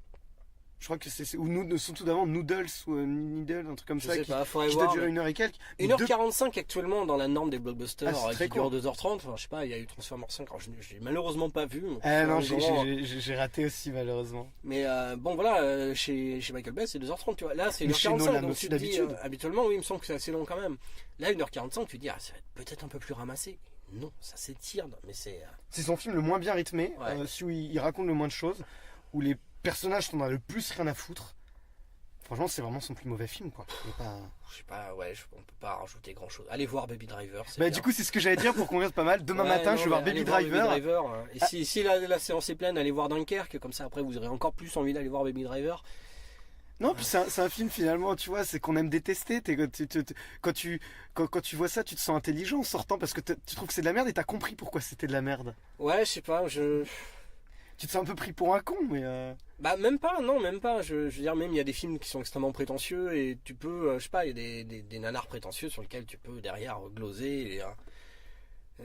Je crois que c'est ou surtout d'avant Noodles ou Needle, un truc comme ça, sais pas, qui doit durer 1h et quelques. 1h45 actuellement dans la norme des blockbusters qui court. dure 2h30. Enfin, je sais pas, il y a eu Transformers 5, alors j'ai malheureusement pas vu. Non, j'ai raté aussi malheureusement. Mais bon voilà, chez Michael Bay c'est 2h30, tu vois. Là c'est 1h45, donc tu te dis, habituellement oui il me semble que c'est assez long quand même. Là 1h45 tu te dis, ça va être peut-être un peu plus ramassé. Non, ça s'étire, mais c'est... C'est son film le moins bien rythmé, celui où il raconte le moins de choses, où les personnages t'en as le plus rien à foutre. Franchement, c'est vraiment son plus mauvais film, quoi. Je sais pas, on peut pas rajouter grand chose. Allez voir Baby Driver. Du coup, c'est ce que j'allais dire pour qu'on reste pas mal. Demain matin, je vais voir Baby Driver. Et si la séance est pleine, allez voir Dunkerque, comme ça après vous aurez encore plus envie d'aller voir Baby Driver. Non, puis c'est un film finalement, tu vois, c'est qu'on aime détester. Quand tu vois ça, tu te sens intelligent en sortant parce que tu trouves que c'est de la merde et t'as compris pourquoi c'était de la merde. Ouais, je sais pas, Tu te sens un peu pris pour un con, mais... Bah même pas, non, même pas. Je veux dire, même il y a des films qui sont extrêmement prétentieux et tu peux, je sais pas, il y a des nanars prétentieux sur lesquels tu peux derrière gloser et je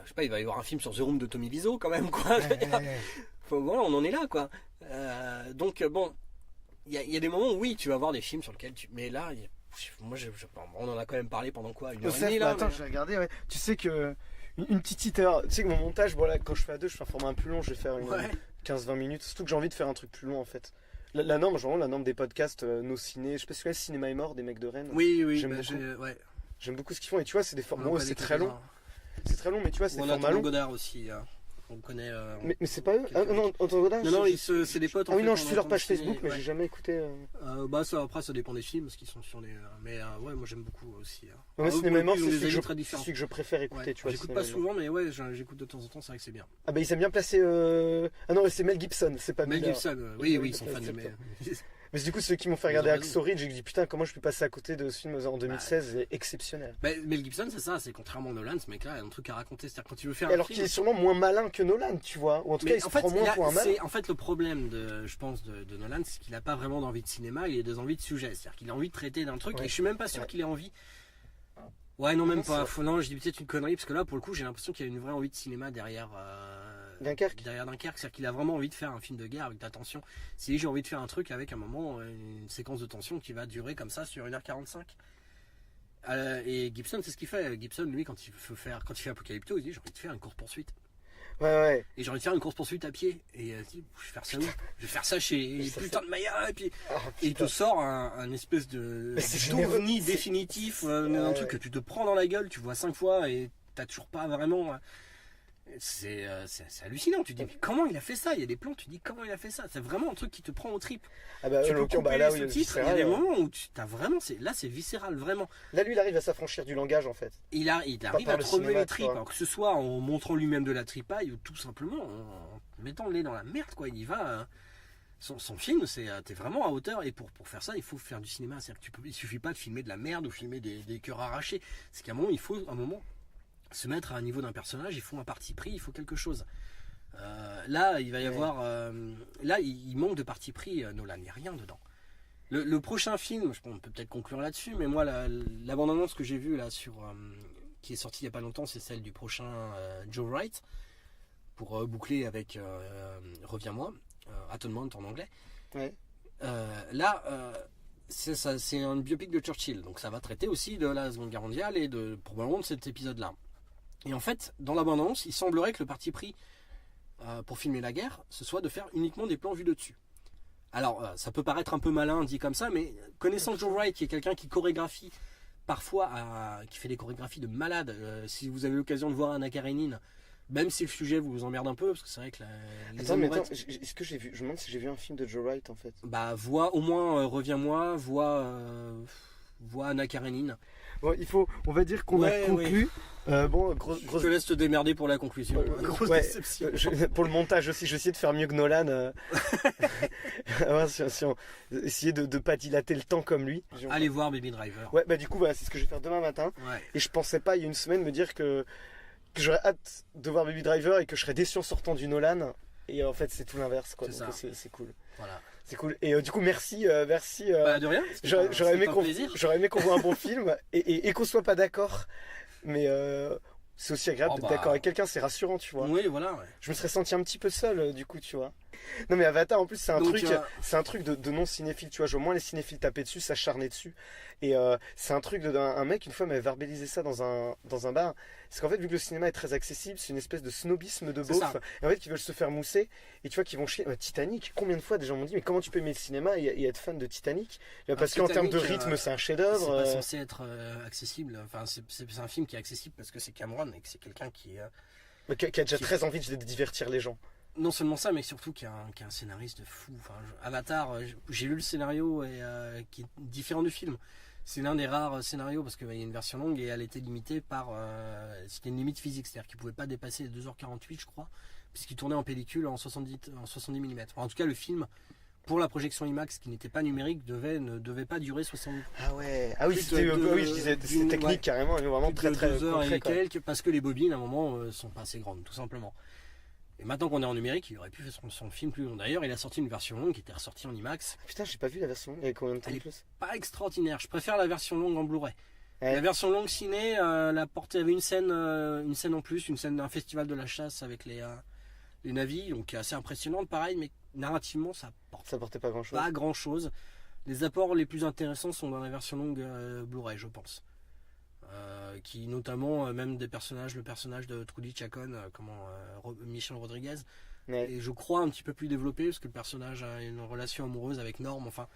sais pas, il va y avoir un film sur The Room de Tommy Wiseau quand même, quoi. Voilà, on en est là, quoi. Donc bon, il y a des moments où oui, tu vas voir des films sur lesquels mais là, moi, on en a quand même parlé pendant quoi, 1h30 là. Attends, j'ai regardé, ouais. Tu sais que... Une petite erreur. Tu sais que mon montage, voilà, quand je fais à deux, je fais un format un peu long, je vais faire 15-20 minutes. Surtout que j'ai envie de faire un truc plus long en fait. La norme, genre la norme des podcasts, nos ciné, je sais pas si tu connais Cinéma est mort des mecs de Rennes. Oui, j'aime beaucoup ce qu'ils font et tu vois, c'est des formats, c'est très long. C'est très long, mais tu vois, c'est des formats longs. Godard aussi. On connaît. Mais c'est pas eux. Non, Antoine Godard. Non, c'est des potes. Ah oui, non, je suis leur page Facebook, mais j'ai jamais écouté. Après, ça dépend des films, parce qu'ils sont sur les. Mais ouais, moi j'aime beaucoup aussi. Moi, Cinéma Mort, c'est celui que je préfère écouter, tu vois. J'écoute pas souvent, mais ouais, j'écoute de temps en temps, c'est vrai que c'est bien. Ah bah, ils aiment bien placer. Ah non, c'est Mel Gibson, c'est pas Mel Gibson, oui, ils sont fans de Mel. Mais du coup, ceux qui m'ont fait regarder Hacksaw Ridge, j'ai dit putain, comment je peux passer à côté de ce film en 2016, c'est exceptionnel. Mel Gibson, c'est ça, c'est contrairement à Nolan, ce mec-là, il a un truc à raconter. C'est-à-dire quand tu veux faire un alors film. qu'il est sûrement moins malin que Nolan, tu vois. Ou en tout cas, il se prend moins pour un malin. En fait, le problème, je pense, de Nolan, c'est qu'il a pas vraiment d'envie de cinéma, il a des envies de sujet. C'est-à-dire qu'il a envie de traiter d'un truc, et je suis même pas sûr qu'il ait envie. Ouais, non, même pas. Non, je dis peut-être une connerie, parce que là, pour le coup, j'ai l'impression qu'il y a une vraie envie de cinéma derrière. Dunkerque. C'est-à-dire qu'il a vraiment envie de faire un film de guerre avec de la tension. Si j'ai envie de faire un truc avec un moment, une séquence de tension qui va durer comme ça sur 1h45. Et Gibson, c'est ce qu'il fait. Gibson, lui, quand il fait Apocalypto, il dit j'ai envie de faire une course-poursuite. Ouais. Et j'ai envie de faire une course-poursuite à pied. Et je vais faire ça où? Je vais faire ça chez putain de Maya. Et puis il te sort un espèce de d'ovni définitif, un truc que tu te prends dans la gueule, tu vois 5 fois et t'as toujours pas vraiment. C'est hallucinant, tu te dis mais comment il a fait ça? Il y a des plans, tu te dis comment il a fait ça? C'est vraiment un truc qui te prend aux tripes. Ah bah, tu peux couper les sous-titres, il y a des moments où tu as vraiment, là c'est viscéral vraiment. Là lui il arrive à s'affranchir du langage en fait. Il arrive à te remuer les tripes, alors que ce soit en montrant lui-même de la tripaille ou tout simplement en mettant le nez dans la merde quoi, il y va. Son film, t'es vraiment à hauteur et pour faire ça il faut faire du cinéma, c'est-à-dire que il suffit pas de filmer de la merde ou filmer des cœurs arrachés, c'est qu'à un moment il faut se mettre à un niveau d'un personnage, il faut un parti pris, il faut quelque chose. Là, il va y avoir... là, il manque de parti pris, Nolan, il n'y a rien dedans. Le prochain film, on peut peut-être conclure là-dessus, mais moi, la bande-annonce que j'ai vue, là, qui est sortie il n'y a pas longtemps, c'est celle du prochain Joe Wright, pour boucler avec Reviens-moi, Atonement en anglais. Ouais. Là... c'est un biopic de Churchill, donc ça va traiter aussi de la Seconde Guerre mondiale et probablement de cet épisode-là. Et en fait, dans la bande-annonce, il semblerait que le parti pris pour filmer la guerre, ce soit de faire uniquement des plans vus de dessus. Alors, ça peut paraître un peu malin dit comme ça, mais connaissant Joe Wright, qui est quelqu'un qui chorégraphie parfois, qui fait des chorégraphies de malade, si vous avez l'occasion de voir Anna Karenine, même si le sujet vous emmerde un peu, parce que c'est vrai que attends, est-ce que j'ai vu, je me demande si j'ai vu un film de Joe Wright en fait. Bah, vois au moins Reviens-moi, vois Anna Karenine. Bon, on va dire qu'on a conclu. Bon, je te laisse te démerder pour la conclusion. Grosse déception. Pour le montage aussi, je vais essayer de faire mieux que Nolan. Essayer de pas dilater le temps comme lui. Allez voir Baby Driver. Ouais, bah du coup, voilà, c'est ce que je vais faire demain matin. Ouais. Et je pensais pas, il y a une semaine, me dire que j'aurais hâte de voir Baby Driver et que je serais déçu en sortant du Nolan. Et en fait, c'est tout l'inverse, quoi. Donc c'est cool. Voilà. C'est cool. Et du coup, merci. Bah, de rien. J'aurais aimé qu'on voit un bon film et qu'on soit pas d'accord. Mais c'est aussi agréable d'être d'accord avec quelqu'un, c'est rassurant, tu vois. Oui, voilà. Ouais. Je me serais senti un petit peu seul, du coup, tu vois. Non, mais Avatar, en plus, c'est un truc de non-cinéphile, tu vois. Je vois moins les cinéphiles taper dessus, s'acharner dessus. Et c'est un truc un mec, une fois, m'avait verbalisé ça dans un bar. C'est qu'en fait, vu que le cinéma est très accessible, c'est une espèce de snobisme de beauf. Et en fait, qui veulent se faire mousser. Et tu vois, qui vont chier. Titanic, combien de fois des gens m'ont dit, mais comment tu peux aimer le cinéma et être fan de Titanic? Parce qu'en termes de rythme, c'est un chef-d'œuvre. C'est pas censé être accessible. Enfin, c'est un film qui est accessible parce que c'est Cameron et que c'est quelqu'un qui a déjà très envie de divertir les gens. Non seulement ça, mais surtout qui est un scénariste de fou. Enfin, Avatar, j'ai lu le scénario et qui est différent du film. C'est l'un des rares scénarios parce qu'il y a une version longue et elle était limitée par. C'était une limite physique, c'est-à-dire qu'il ne pouvait pas dépasser les 2h48, je crois, puisqu'il tournait en pellicule en 70 mm. Enfin, en tout cas, le film, pour la projection IMAX qui n'était pas numérique, ne devait pas durer 70. Ah ouais, ah oui, je disais, c'était technique carrément, vraiment très 2 heures et quelques, parce que les bobines à un moment sont pas assez grandes, tout simplement. Et maintenant qu'on est en numérique, il aurait pu faire son film plus long. D'ailleurs, il a sorti une version longue qui était ressortie en IMAX. Putain, j'ai pas vu la version longue. Il y a combien de temps Elle de est plus? pas extraordinaire. Je préfère la version longue en Blu-ray. Ouais. La version longue ciné, avait une scène en plus, une scène d'un festival de la chasse avec les navis, donc qui est assez impressionnante, pareil, mais narrativement, ça portait pas grand-chose. Pas grand-chose. Les apports les plus intéressants sont dans la version longue Blu-ray, je pense. Qui notamment même le personnage de Trudy Chacon, Michel Rodriguez, et je crois un petit peu plus développé parce que le personnage a une relation amoureuse avec Norm. Enfin,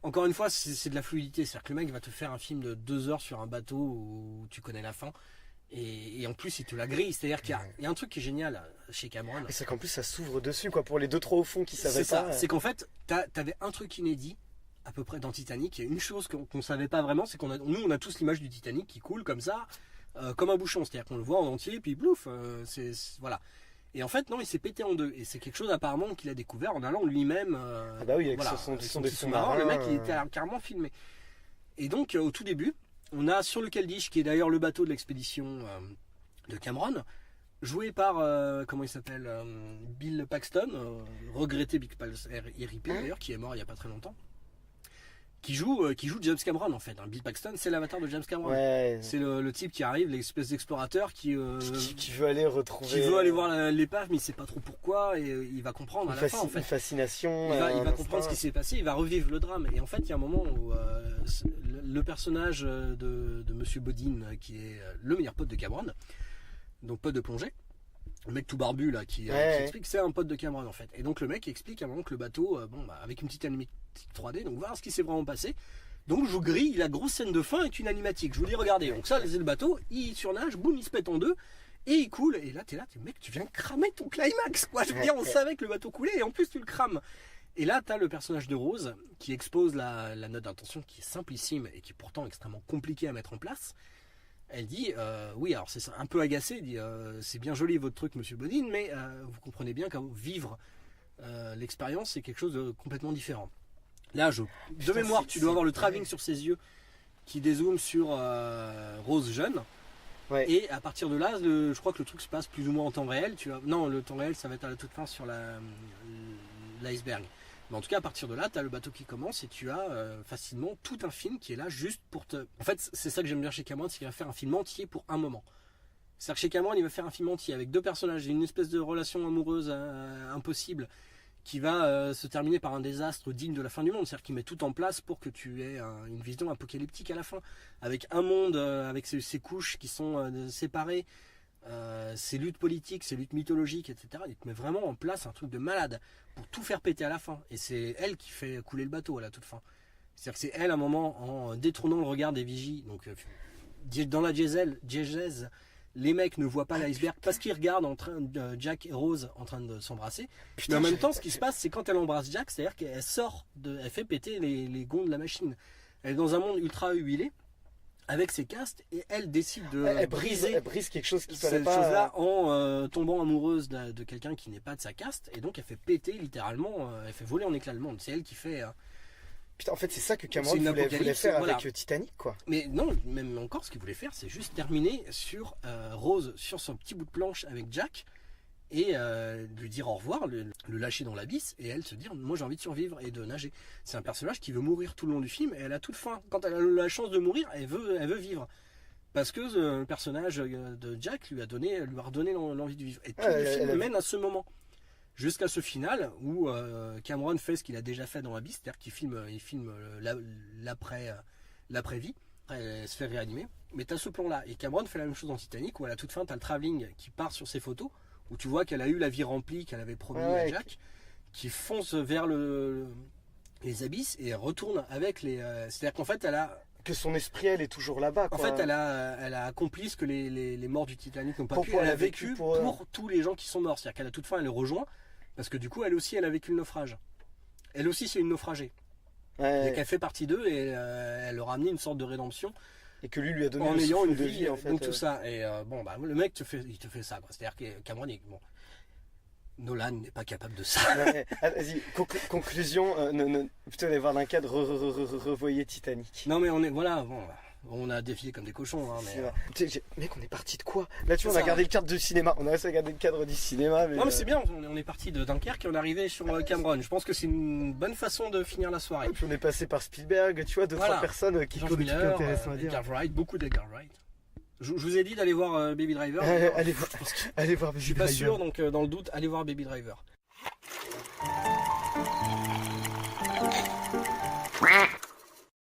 encore une fois, c'est de la fluidité, c'est-à-dire que le mec va te faire un film de 2 heures sur un bateau où tu connais la fin. Et en plus, il te la grille, c'est-à-dire qu'il y a un truc qui est génial chez Cameron. Et c'est qu'en plus, ça s'ouvre dessus, quoi, pour les 2-3 au fond qui savaient pas. C'est qu'en fait, t'avais un truc inédit à peu près dans Titanic. Il y a une chose qu'on savait pas vraiment, c'est nous on a tous l'image du Titanic qui coule comme ça, comme un bouchon, c'est-à-dire qu'on le voit en entier puis blouf, voilà. Et en fait non, il s'est pété en deux et c'est quelque chose apparemment qu'il a découvert en allant lui-même. Ah bah oui, avec son des sous-marins. Le mec il était carrément filmé. Et donc au tout début, on a sur le Keldysh, qui est d'ailleurs le bateau de l'expédition de Cameron, joué par comment il s'appelle, Bill Paxton, regretté Bill Paxton, RIP d'ailleurs, qui est mort il y a pas très longtemps. Qui joue James Cameron en fait. Bill Paxton, c'est l'avatar de James Cameron. Ouais. C'est le type qui arrive, l'espèce d'explorateur qui veut aller retrouver. Qui veut aller voir l'épave, mais il sait pas trop pourquoi et il va comprendre à la fin en fait. Une fascination. Il va comprendre ce qui s'est passé, il va revivre le drame. Et en fait, il y a un moment où le personnage de Monsieur Bodine, qui est le meilleur pote de Cameron, donc pote de plongée. Le mec tout barbu là qui explique que c'est un pote de Cameron en fait. Et donc le mec explique à un moment que le bateau, avec une petite animatique 3D, donc voir ce qui s'est vraiment passé. Donc je vous grille la grosse scène de fin avec une animatique. Je vous dis regardez, donc ça c'est le bateau, il surnage, boum, il se pète en deux et il coule. Et là t'es mec, tu viens cramer ton climax quoi. Je veux dire, on savait que le bateau coulait et en plus tu le crames. Et là t'as le personnage de Rose qui expose la note d'intention qui est simplissime et qui est pourtant extrêmement compliquée à mettre en place. Elle dit, oui, alors c'est un peu agacé, elle dit, c'est bien joli votre truc, Monsieur Bodine, mais vous comprenez bien qu'à vivre l'expérience, c'est quelque chose de complètement différent. Là, de mémoire, tu dois avoir le travelling sur ses yeux qui dézoome sur Rose jeune. Ouais. Et à partir de là, je crois que le truc se passe plus ou moins en temps réel. Non, le temps réel, ça va être à la toute fin sur l'iceberg. Mais en tout cas, à partir de là, tu as le bateau qui commence et tu as facilement tout un film qui est là juste pour te... En fait, c'est ça que j'aime bien chez Cameron, c'est qu'il va faire un film entier pour un moment. C'est-à-dire que chez Cameron, il va faire un film entier avec 2 personnages, une espèce de relation amoureuse impossible qui va se terminer par un désastre digne de la fin du monde. C'est-à-dire qu'il met tout en place pour que tu aies une vision apocalyptique à la fin. Avec un monde, avec ses couches qui sont séparées, ces luttes politiques, ces luttes mythologiques, etc. Il te met vraiment en place un truc de malade pour tout faire péter à la fin. Et c'est elle qui fait couler le bateau à la toute fin. C'est-à-dire que c'est elle, à un moment, en détournant le regard des vigies. Donc, dans la diégèse, les mecs ne voient pas l'iceberg parce qu'ils regardent Jack et Rose en train de s'embrasser. Mais en même temps, ce qui se passe, c'est quand elle embrasse Jack, c'est-à-dire qu'elle elle fait péter les gonds de la machine. Elle est dans un monde ultra huilé, avec ses castes, et elle décide de briser elle brise quelque chose qui fallait cette pas chose-là en tombant amoureuse de quelqu'un qui n'est pas de sa caste, et donc elle fait péter littéralement, elle fait voler en éclats le monde. C'est elle qui fait... Putain, en fait, c'est ça que Cameron voulait faire avec Titanic, quoi. Mais non, même encore, ce qu'il voulait faire, c'est juste terminer sur Rose, sur son petit bout de planche avec Jack, et lui dire au revoir, le lâcher dans l'abysse, et elle se dire moi j'ai envie de survivre et de nager. C'est un personnage qui veut mourir tout le long du film, et elle a toute fin. Quand elle a la chance de mourir, elle veut vivre. Parce que le personnage de Jack lui a redonné l'envie de vivre. Et tout le film mène à ce moment. Jusqu'à ce final où Cameron fait ce qu'il a déjà fait dans Abyss, c'est-à-dire qu'il filme l'après-vie, elle se fait réanimer. Mais tu as ce plan-là. Et Cameron fait la même chose dans Titanic, où à la toute fin, tu as le travelling qui part sur ses photos, où tu vois qu'elle a eu la vie remplie qu'elle avait promis à Jack, qui fonce vers les abysses et retourne avec les... c'est-à-dire qu'en fait, elle a... Que son esprit, elle est toujours là-bas. En fait, elle a accompli ce que les morts du Titanic n'ont pas pu. Elle a vécu pour tous les gens qui sont morts. C'est-à-dire qu'à la toute fin, elle les rejoint, parce que du coup, elle aussi, elle a vécu le naufrage. Elle aussi, c'est une naufragée. Et qu'elle fait partie d'eux, et elle leur a amené une sorte de rédemption. Et que lui a donné en ayant une vie, en fait. Donc tout ça. Et le mec il te fait ça. C'est-à-dire que Cameron, Nolan n'est pas capable de ça. Vas-y, conclusion, plutôt aller voir d'un cadre, revoyez Titanic. Non mais on a défié comme des cochons. Hein, mec, on est parti de quoi? Là tu vois, on a gardé le cadre du cinéma, on a réussi à garder le cadre du cinéma. Non mais c'est bien, on est parti de Dunkerque et on est arrivé sur Cameron. Je pense que c'est une bonne façon de finir la soirée. Et puis on est passé par Spielberg, tu vois, deux, trois personnes qui ont des trucs intéressants à dire. Edgar Wright, beaucoup d'Edgar Wright. Je vous ai dit d'aller voir Baby Driver. Allez voir Baby Driver. Je suis pas sûr, donc dans le doute, allez voir Baby Driver.